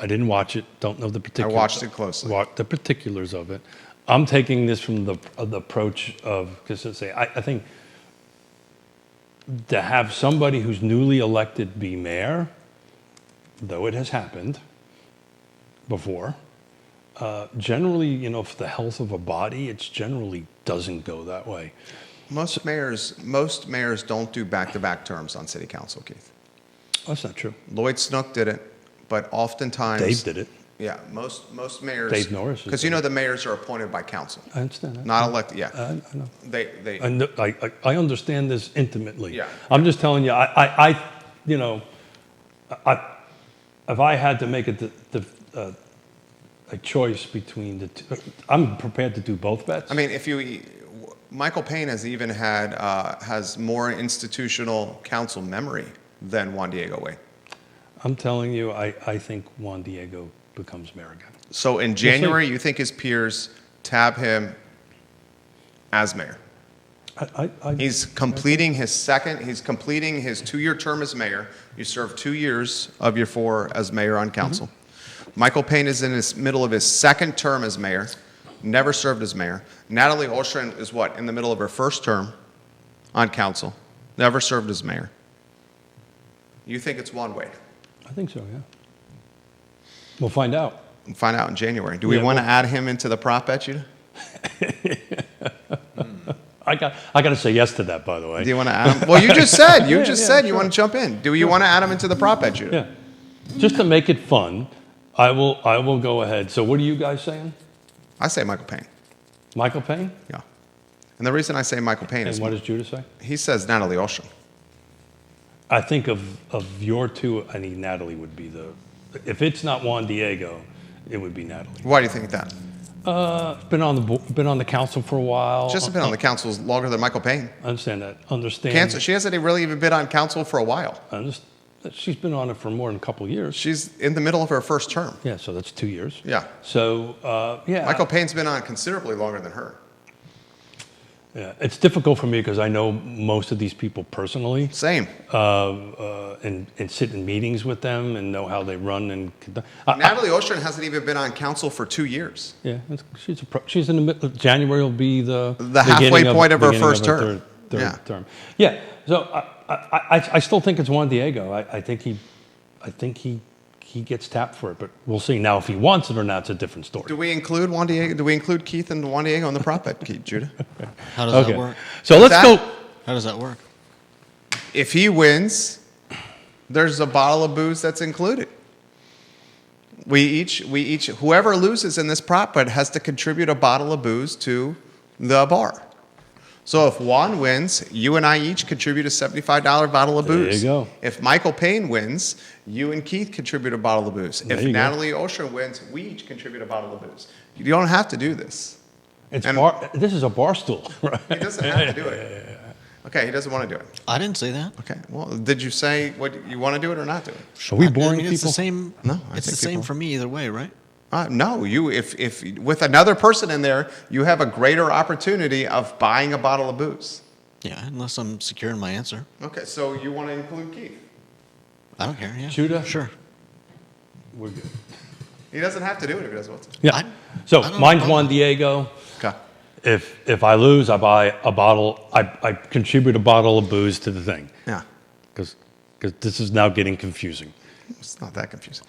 didn't watch it, don't know the particulars. I watched it closely. The particulars of it. I'm taking this from the approach of, I think to have somebody who's newly elected be mayor, though it has happened before, generally, for the health of a body, it generally doesn't go that way. Most mayors don't do back-to-back terms on city council, Keith. That's not true. Lloyd Snook did it, but oftentimes Dave did it. Yeah, most mayors. Dave Norris. Because the mayors are appointed by council. I understand that. Not elected. Yeah. I know. They. I understand this intimately. Yeah. I'm just telling you. If I had to make a choice between the two, I'm prepared to do both bets. I mean, Michael Payne has more institutional council memory than Juan Diego Wade. I'm telling you, I think Juan Diego becomes mayor again. So in January, you think his peers tab him as mayor? He's completing his 2-year term as mayor. You serve 2 years of your 4 as mayor on council. Mm-hmm. Michael Payne is in his middle of his 2nd term as mayor, never served as mayor. Natalie Olshan is in the middle of her 1st term on council, never served as mayor. You think it's Juan Wade? I think so, yeah. We'll find out. We'll find out in January. Do we want to add him into the prop bet, Judah? I got to say yes to that, by the way. Do you want to add him? Well, you just said. You you want to jump in. Do you want to add him into the prop bet, Judah? Yeah. Just to make it fun, I will go ahead. So what are you guys saying? I say Michael Payne. Michael Payne? Yeah. And the reason I say Michael Payne is... And what does Judah say? He says Natalie Olshan. I think of your two, I think Natalie would be if it's not Juan Diego, it would be Natalie. Why do you think that? Been on the council for a while. She hasn't been on the council longer than Michael Payne. I understand that. She hasn't really even been on council for a while. She's been on it for more than a couple of years. She's in the middle of her 1st term. Yeah, so that's 2 years. Yeah. So, yeah. Michael Payne's been on considerably longer than her. Yeah, it's difficult for me because I know most of these people personally. Same. And sit in meetings with them and know how they run. Natalie Olshan hasn't even been on council for 2 years. Yeah, she's in the middle. January will be the halfway point of her 1st term. Third term. Yeah. So I still think it's Juan Diego. I think he gets tapped for it. But we'll see. Now, if he wants it or not, it's a different story. Do we include Juan Diego? Do we include Keith and Juan Diego on the prop bet, Keith, Judah? How does that work? So let's that? go. How does that work? If he wins, there's a bottle of booze that's included. We each, whoever loses in this prop bet has to contribute a bottle of booze to the bar. So if Juan wins, you and I each contribute a $75 bottle of booze. There you go. If Michael Payne wins, you and Keith contribute a bottle of booze. There If you go. Natalie Osher wins, we each contribute a bottle of booze. You don't have to do this. This is a bar stool, right? He doesn't have to do it. Okay, he doesn't want to do it. I didn't say that. Okay, well, did you say what you want to do it or not do it? Are we boring It's the people? same. No, I it's the think same people- for me either way, right? No, if with another person in there, you have a greater opportunity of buying a bottle of booze. Yeah, unless I'm secure in my answer. Okay, so you want to include Keith? I don't care. Yeah. Judah? Sure. We're good. He doesn't have to do it if he doesn't want to. Yeah. I So don't- mine's Juan Diego. Okay. If I lose, I buy a bottle. I contribute a bottle of booze to the thing Yeah, because this is now getting confusing. it's not that confusing.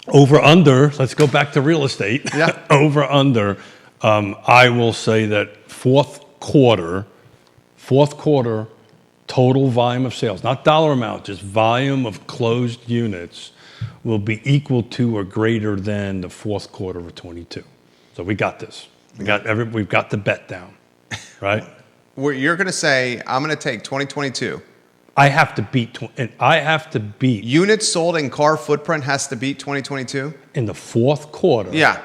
Over under. Let's go back to real estate. Yeah. Over under. I will say that fourth quarter total volume of sales, not dollar amount, just volume of closed units, will be equal to or greater than the fourth quarter of 22. So we got this. We've got the bet down, right? Where you're going to say, I'm going to take 2022. I have to beat. And I have to beat Units sold in car footprint has to beat 2022? in the fourth quarter. Yeah.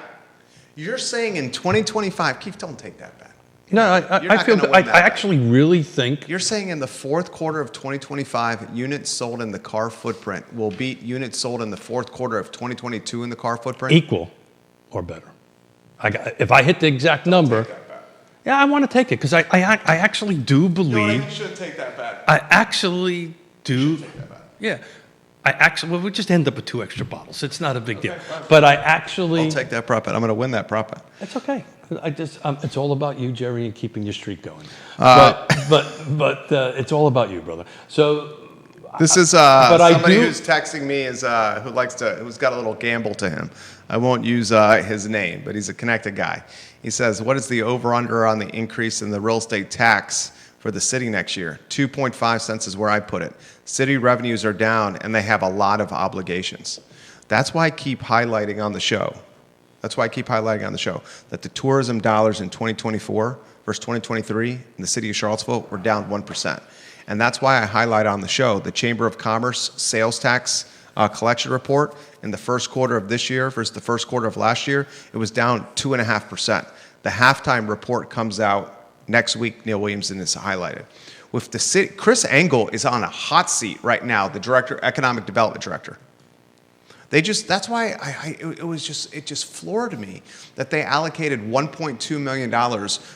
You're saying in 2025, Keith, don't take that bet. No, You're I not feel. gonna I win that bet. actually really think. You're saying in the fourth quarter of 2025, units sold in the car footprint will beat units sold in the fourth quarter of 2022 in the car footprint? Equal or better. If I hit the exact number, yeah, I want to take it because I actually do believe. you should take that bet. I actually do. Take that bet. Yeah, well, we just end up with 2 extra bottles. It's not a big deal. But I actually. I'll take that prop bet. I'm going to win that prop bet. It's okay. It's all about you, Jerry, and keeping your streak going. But it's all about you, brother. So. This is But I somebody do- who's texting me who's got a little gamble to him. I won't use his name, but he's a connected guy. He says, "What is the over/under on the increase in the real estate tax for the city next year?" 2.5 cents is where I put it. City revenues are down, and they have a lot of obligations. That's why I keep highlighting on the show. That the tourism dollars in 2024 versus 2023 in the city of Charlottesville were down 1%. And that's why I highlight on the show the Chamber of Commerce sales tax collection report in the first quarter of this year versus the first quarter of last year. It was down 2.5%. The halftime report comes out next week. Neil Williamson is highlighted. With the city, Chris Engel is on a hot seat right now, the economic development director. That's why it just floored me that they allocated $1.2 million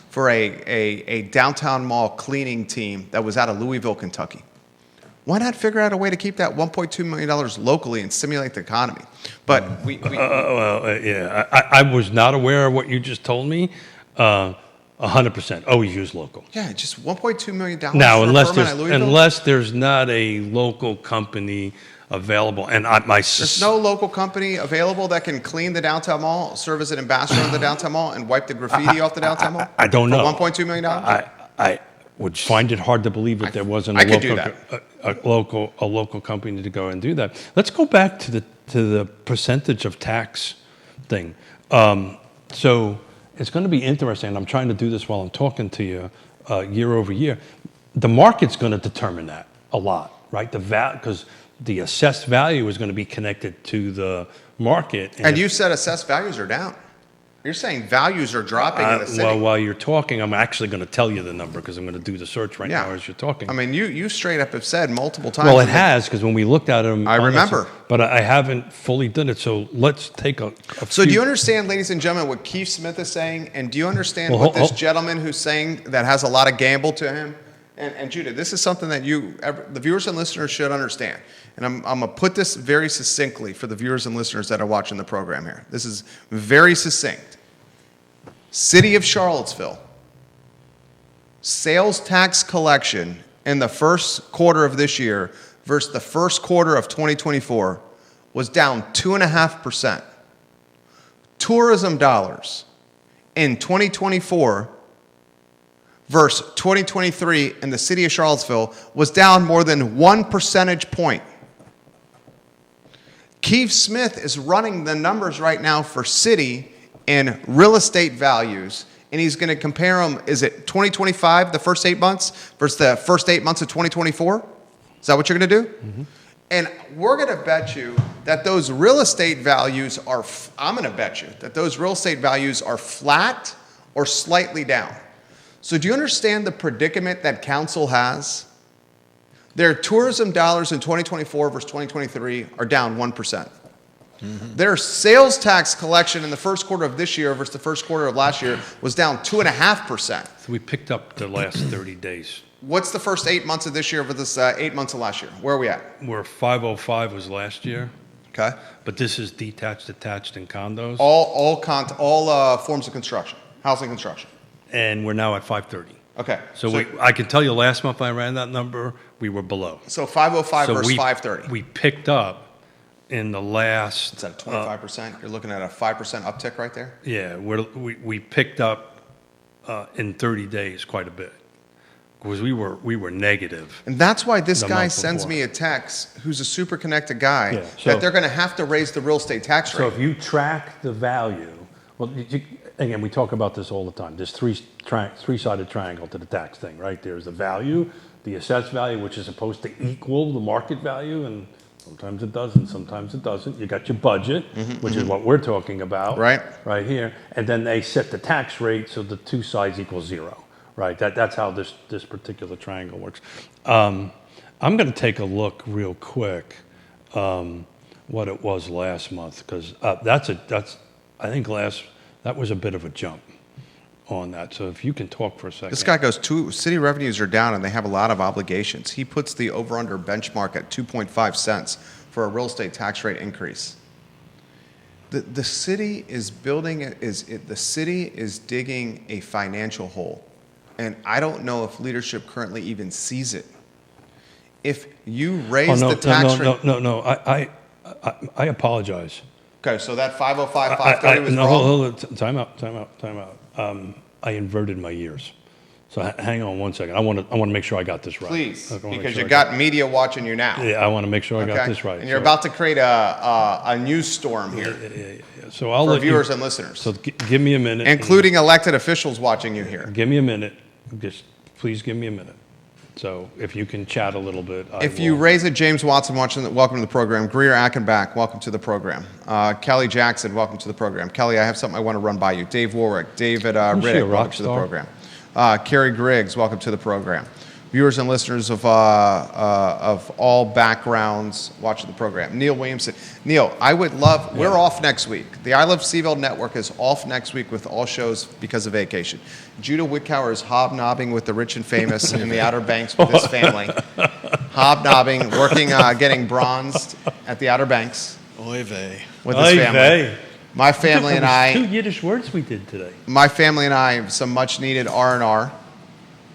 for a downtown mall cleaning team that was out of Louisville, Kentucky. Why not figure out a way to keep that $1.2 million locally and stimulate the economy? But Yeah, I was not aware of what you just told me. 100%. Always use local. yeah, just $1.2 million Now, for a unless firm out of Louisville? there's not a local company available, and There's no local company available that can clean the downtown mall, serve as an ambassador of the downtown mall, and wipe the graffiti off the downtown mall? I don't know. For $1.2 million? I would find it hard to believe that there wasn't I could do a local company to go and do that. Let's go back to the percentage of tax thing. So it's going to be interesting. I'm trying to do this while I'm talking to you year over year. The market's going to determine that a lot, right? Because the assessed value is going to be connected to the market. And you said assessed values are down. You're saying values are dropping in the city. Well, while you're talking, I'm actually going to tell you the number because I'm going to do the search right now as you're talking. I mean, you straight up have said multiple times. Well, it has because when we looked at them, I remember. but I haven't fully done it. So let's take a So few. do you understand, ladies and gentlemen, what Keith Smith is saying? And do you understand Well, what this hold- gentleman who's saying that has a lot of gamble to him? And Judah, this is something that the viewers and listeners should understand. And I'm going to put this very succinctly for the viewers and listeners that are watching the program here. This is very succinct. City of Charlottesville, sales tax collection in the first quarter of this year versus the first quarter of 2024 was down 2.5%. Tourism dollars in 2024 versus 2023 in the city of Charlottesville was down more than 1 percentage point. Keith Smith is running the numbers right now for city and real estate values, and he's going to compare them. Is it 2025, the first 8 months, versus the first 8 months of 2024? Is that what you're going to do? Mm-hmm. And we're going to bet you that those real estate values are, I'm going to bet you that those real estate values are flat or slightly down. So do you understand the predicament that council has? Their tourism dollars in 2024 versus 2023 are down 1%. Mm-hmm. Their sales tax collection in the first quarter of this year versus the first quarter of last year was down 2.5%. So we picked up the last 30 days. What's the first 8 months of this year versus 8 months of last year? Where are we at? Where 505 was last year. Okay. But this is detached, attached, and condos. All forms of construction, housing construction. And we're now at 530. Okay. So I can tell you last month I ran that number, we were below. So 505 So versus 530. We picked up in the last... Is that 25%? You're looking at a 5% uptick right there? Yeah, we picked up in 30 days quite a bit. Because we were negative. And that's why this the guy month sends before. me a text, who's a super connected guy, Yeah, that they're going to have to raise the real estate tax So rate. if you track the value, well, again, we talk about this all the time. There's three-sided triangle to the tax thing, right? There's the value, the assessed value, which is supposed to equal the market value, and sometimes it does and sometimes it doesn't. You got your budget, which is what we're talking about, right here, and then they set the tax rate so the two sides equal zero. Right, that's how this particular triangle works. I'm going to take a look real quick what it was last month, because I think that was a bit of a jump on that. So if you can talk for a second. This guy goes, city revenues are down and they have a lot of obligations. He puts the over-under benchmark at 2.5 cents for a real estate tax rate increase. The city is the city is digging a financial hole. And I don't know if leadership currently even sees it. If you raise the tax rate... No. I apologize. Okay, so that 505, 530 was wrong? Hold on. Time out. I inverted my years. So hang on one second. I want to make sure I got this right. Please, because you got media watching you now. Yeah, I want to make sure I got this right. And you're about to create a news storm here Yeah. So I'll for viewers and listeners. So give me a minute. Including elected officials watching you here. Give me a minute. Just please give me a minute. So if you can chat a little bit. If you raise it, James Watson, welcome to the program. Greer Achenbach, welcome to the program. Kelly Jackson, welcome to the program. Kelly, I have something I want to run by you. Dave Warwick, David Riddick, welcome to the program. Carrie Griggs, welcome to the program. Viewers and listeners of all backgrounds watching the program. Neil Williamson. Neil, I would love, we're off next week. The I Love CVille Network is off next week with all shows because of vacation. Judah Whitcower is hobnobbing with the rich and famous in the Outer Banks with his family. Hobnobbing, working, getting bronzed at the Outer Banks. Oy vey. With his family. My family and I... Two Yiddish words we did today. My family and I have some much needed R&R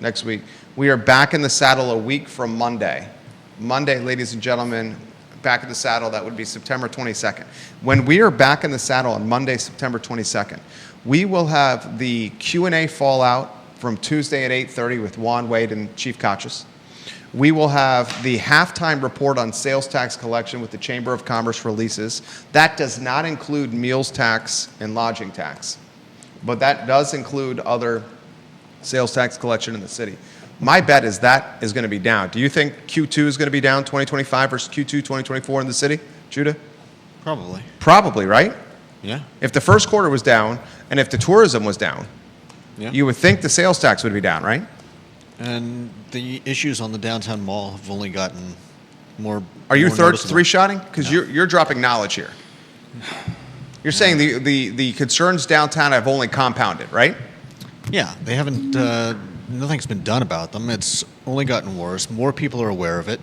next week. We are back in the saddle a week from Monday. Monday, ladies and gentlemen, back in the saddle, that would be September 22nd. When we are back in the saddle on Monday, September 22nd, we will have the Q&A fallout from Tuesday at 8:30 with Juan Wade and Chief Kachis. We will have the halftime report on sales tax collection with the Chamber of Commerce releases. That does not include meals tax and lodging tax, but that does include other sales tax collection in the city. My bet is that is going to be down. Do you think Q2 is going to be down 2025 versus Q2 2024 in the city, Judah? Probably. Probably, right? Yeah. If the first quarter was down and if the tourism was down, you would think the sales tax would be down, right? And the issues on the downtown mall have only gotten more. Are you more three-shotting? Because you're dropping knowledge here. You're saying the concerns downtown have only compounded, right? Yeah, they haven't. Nothing's been done about them. It's only gotten worse. More people are aware of it,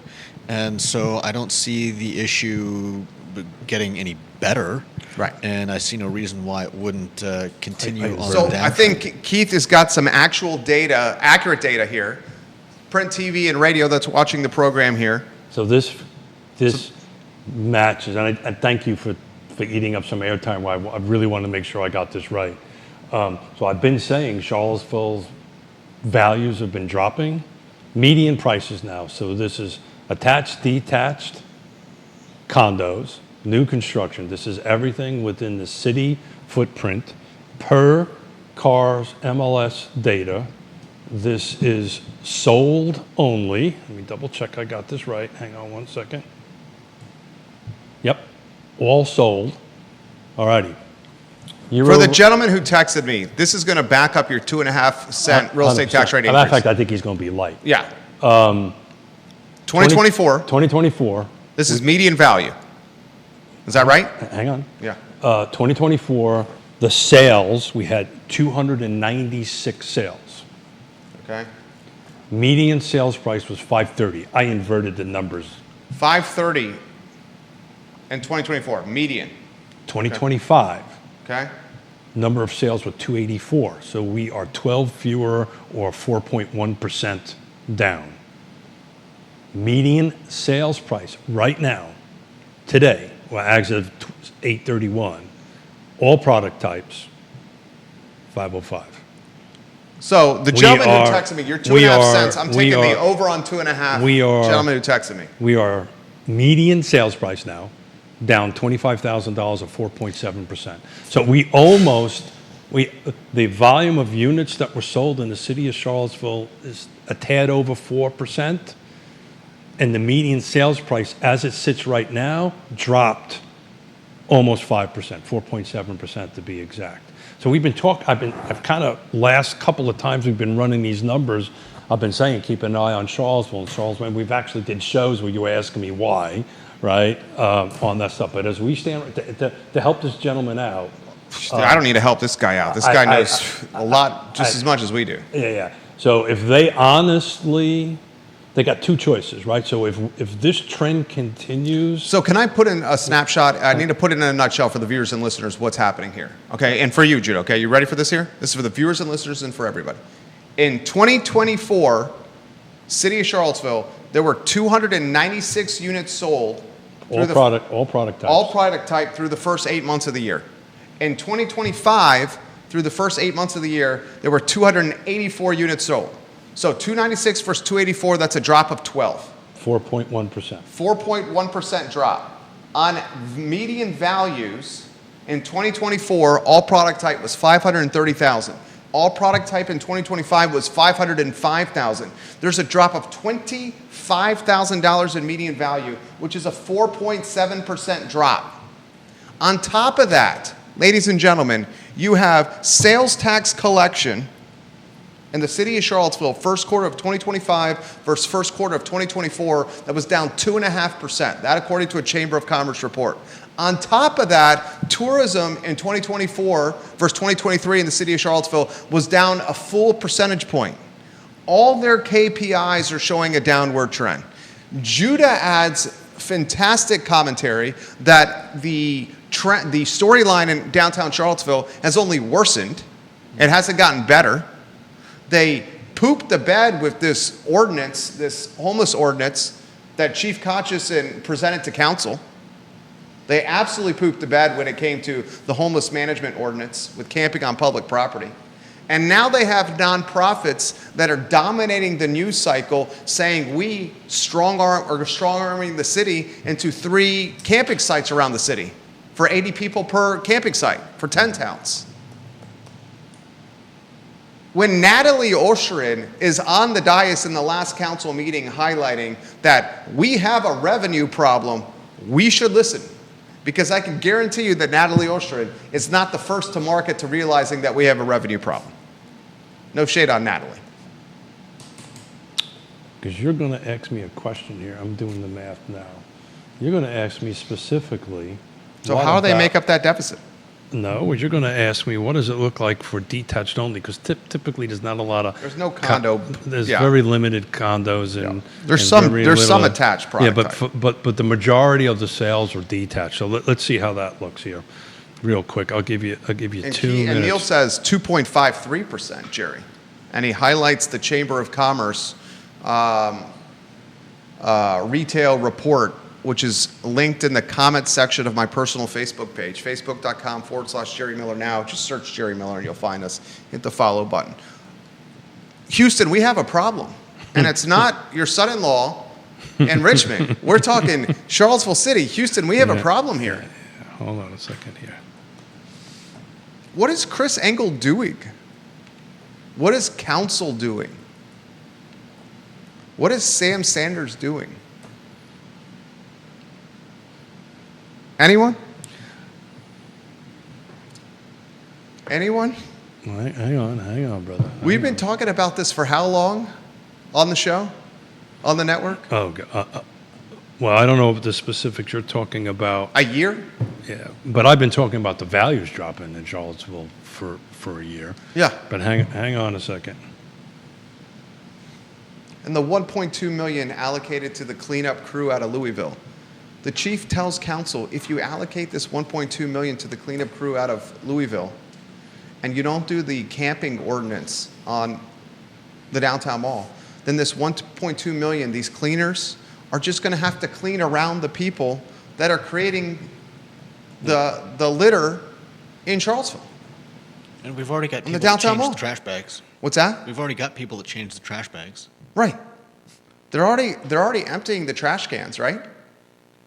and so I don't see the issue getting any better. Right. And I see no reason why it wouldn't continue on So the I think Keith has got some actual data, accurate data here. Print TV and radio that's watching the program here. So this matches, and I thank you for eating up some airtime. I really want to make sure I got this right. So I've been saying Charlottesville's values have been dropping. Median prices now. So this is attached, detached condos, new construction. This is everything within the city footprint per CAR's MLS data. This is sold only. Let me double check I got this right. Hang on one second. Yep, all sold. All righty. For the gentleman who texted me, this is going to back up your 2.5% real estate tax rate As a matter of increase. fact, I think he's going to be light. Yeah. 2024. 2024. This is median value. Is that right? Hang on. Yeah. 2024, the sales, we had 296 sales. Okay. Median sales price was 530. I inverted the numbers. 530 in 2024, median. 2025. Okay. Number of sales were 284. So we are 12 fewer or 4.1% down. Median sales price right now, today, well, as of 8/31, all product types, 505. So the gentleman who texted me, you're 2.5 cents. I'm taking the over on 2.5. Gentleman who texted me. We are median sales price now down $25,000 or 4.7%. So the volume of units that were sold in the city of Charlottesville is a tad over 4%. And the median sales price as it sits right now dropped almost 5%, 4.7% to be exact. So we've been I've kind of last couple of times we've been running these numbers, I've been saying keep an eye on Charlottesville and Charlottesville. We've actually did shows where you were asking me why, right, on that stuff. But as we stand, to help this gentleman out. I don't need to help this guy out. This guy knows a lot, just as much as we do. Yeah. So if they honestly, they got two choices, right? So if this trend continues. So can I put in a snapshot? I need to put it in a nutshell for the viewers and listeners what's happening here. Okay, and for you, Jude, okay? You ready for this here? This is for the viewers and listeners and for everybody. In 2024, City of Charlottesville, there were 296 units sold. All product types. All product type through the first 8 months of the year. In 2025, through the first 8 months of the year, there were 284 units sold. So 296 versus 284, that's a drop of 12. 4.1%. 4.1% drop. On median values in 2024, all product type was 530,000. All product type in 2025 was 505,000. There's a drop of $25,000 in median value, which is a 4.7% drop. On top of that, ladies and gentlemen, you have sales tax collection in the city of Charlottesville, first quarter of 2025 versus first quarter of 2024, that was down 2.5%. That according to a Chamber of Commerce report. On top of that, tourism in 2024 versus 2023 in the city of Charlottesville was down a full percentage point. All their KPIs are showing a downward trend. Judah adds fantastic commentary that the storyline in downtown Charlottesville has only worsened. It hasn't gotten better. They pooped the bed with this ordinance, this homeless ordinance that Chief Conscious presented to council. They absolutely pooped the bed when it came to the homeless management ordinance with camping on public property. And now they have nonprofits that are dominating the news cycle saying we strong-arming the city into 3 camping sites around the city for 80 people per camping site for 10 towns. When Natalie Osherin is on the dais in the last council meeting highlighting that we have a revenue problem, we should listen. Because I can guarantee you that Natalie Osherin is not the first to market to realizing that we have a revenue problem. No shade on Natalie. Because you're going to ask me a question here. I'm doing the math now. You're going to ask me specifically. So how do they make up that deficit? No, you're going to ask me, what does it look like for detached only? Because typically there's not a lot of... There's no condo. There's very limited condos and... There's some attached product. Yeah, but the majority of the sales are detached. So let's see how that looks here, real quick. I'll give you 2 minutes. And Neil says 2.53%, Jerry, and he highlights the Chamber of Commerce retail report, which is linked in the comment section of my personal Facebook page, facebook.com/Jerry Miller Now. Just search Jerry Miller and you'll find us. Hit the follow button. Houston, we have a problem. And it's not your son-in-law in Richmond. We're talking Charlottesville City. Houston, we have a problem here. Hold on a second here. What is Chris Engel doing? What is council doing? What is Sam Sanders doing? Anyone? Anyone? Hang on, brother. We've been talking about this for how long on the show, on the network? Oh, well, I don't know the specifics you're talking about. A year? Yeah, but I've been talking about the values dropping in Charlottesville for a year. Yeah. But hang on a second. And the $1.2 million allocated to the cleanup crew out of Louisville. The chief tells council, if you allocate this $1.2 million to the cleanup crew out of Louisville, and you don't do the camping ordinance on the downtown mall, then this $1.2 million, these cleaners are just going to have to clean around the people that are creating the litter in Charlottesville. And we've already got people the that downtown change mall. the trash bags. What's that? We've already got people that change the trash bags. Right. They're already emptying the trash cans, right?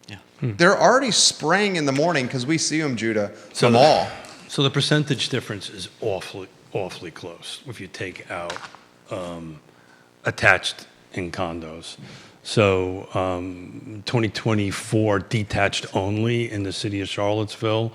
Yeah. They're already spraying in the morning because we see them, Judah, So the the- mall. So the percentage difference is awfully close if you take out attached in condos. So 2024 detached only in the city of Charlottesville.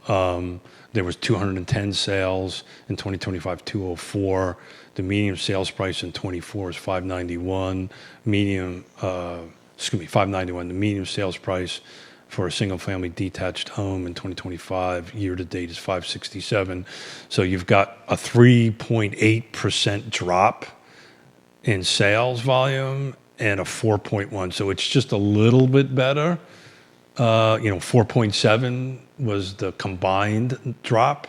There was 210 sales in 2025, 204. The median sales price in 24 is 591. 591. The median sales price for a single-family detached home in 2025 year-to-date is 567. So you've got a 3.8% drop in sales volume and a 4.1. So it's just a little bit better. 4.7 was the combined drop.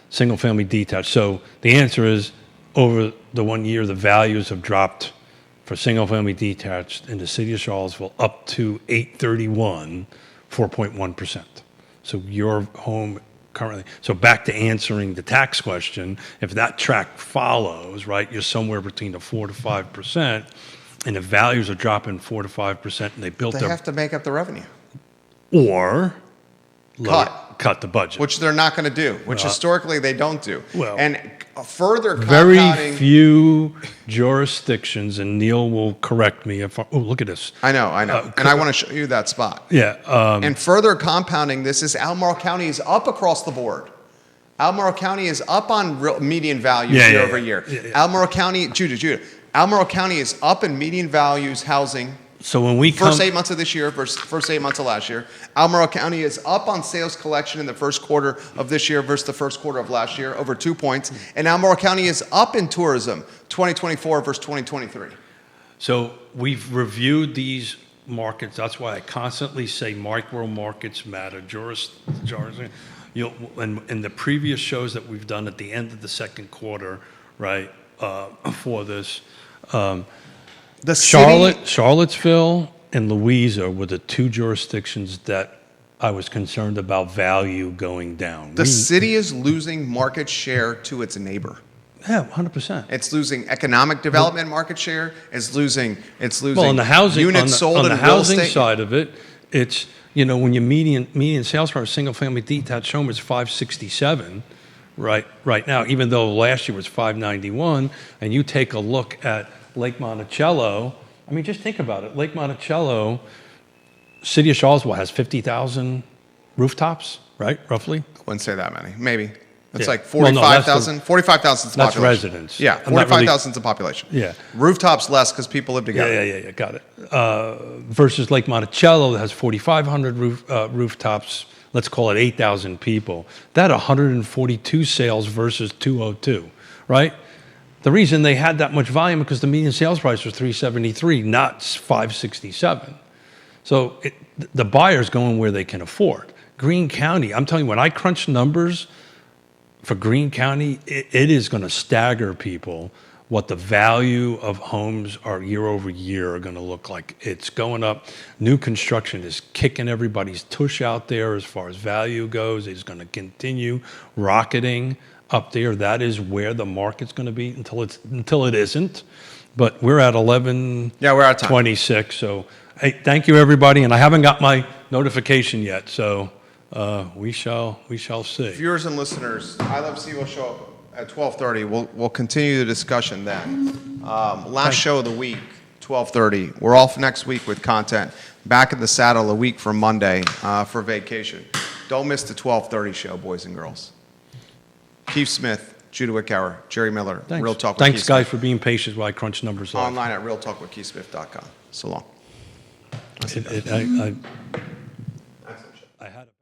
Single-family detached. So the answer is, over the 1 year, the values have dropped for single-family detached in the city of Charlottesville up to 831, 4.1%. So your home currently. So back to answering the tax question, if that track follows, right, you're somewhere between the 4 to 5%, and the values are dropping 4 to 5%, and they built They their have to make up the revenue, or cut the budget. which they're not going to do, which historically they don't do. Well, and further very compounding. few jurisdictions, and Neil will correct me if. Look at this. I know. And I want to show you that spot. Yeah. And further compounding this is Albemarle County is up across the board. Albemarle County is up on median values year over year. Albemarle County, Judah. Albemarle County is up in median values housing. So when we First 8 months of this year versus first 8 months of last year. Albemarle County is up on sales collection in the first quarter of this year versus the first quarter of last year, over 2 points. And Albemarle County is up in tourism, 2024 versus 2023. So we've reviewed these markets. That's why I constantly say micro markets matter. In the previous shows that we've done at the end of the second quarter, right, for this, The city, Charlottesville and Louisa were the two jurisdictions that I was concerned about value going down. the city is losing market share to its neighbor. Yeah, 100%. It's losing economic development market share. It's losing Well, on the housing, units sold on in the real housing estate. side of it, it's, when your median sales price, single-family detached home is 567 right now, even though last year was 591, and you take a look at Lake Monticello, I mean, just think about it. Lake Monticello, city of Charlottesville has 50,000 rooftops, right, roughly? I wouldn't say that many. Maybe. It's Yeah. like Well, no, that's 45,000. 45,000 is the that's population. residents. Yeah, I'm not really- 45,000 is the population. Yeah. Rooftops less because people live together. Yeah, got it. Versus Lake Monticello that has 4,500 rooftops, let's call it 8,000 people. That 142 sales versus 202, right? The reason they had that much volume because the median sales price was 373, not 567. So the buyer's going where they can afford. Greene County, I'm telling you, when I crunch numbers for Greene County, it is going to stagger people what the value of homes are year over year are going to look like. It's going up. New construction is kicking everybody's tush out there as far as value goes. It's going to continue rocketing up there. That is where the market's going to be until it isn't. But we're at 11. Yeah, we're out of time. 26. So, hey, thank you everybody. And I haven't got my notification yet, so we shall see. Viewers and listeners, I Love CVille will show up at 12:30. We'll continue the discussion then. Last show of the week, 12:30. We're off next week with content. Back in the saddle a week from Monday for vacation. Don't miss the 12:30 show, boys and girls. Keith Smith, Judah Wickower, Jerry Miller, Thanks. Real Talk with Thanks, Keith guys, Smith. for being patient while I crunch numbers off. Online at realtalkwithkeithsmith.com. So long. I had a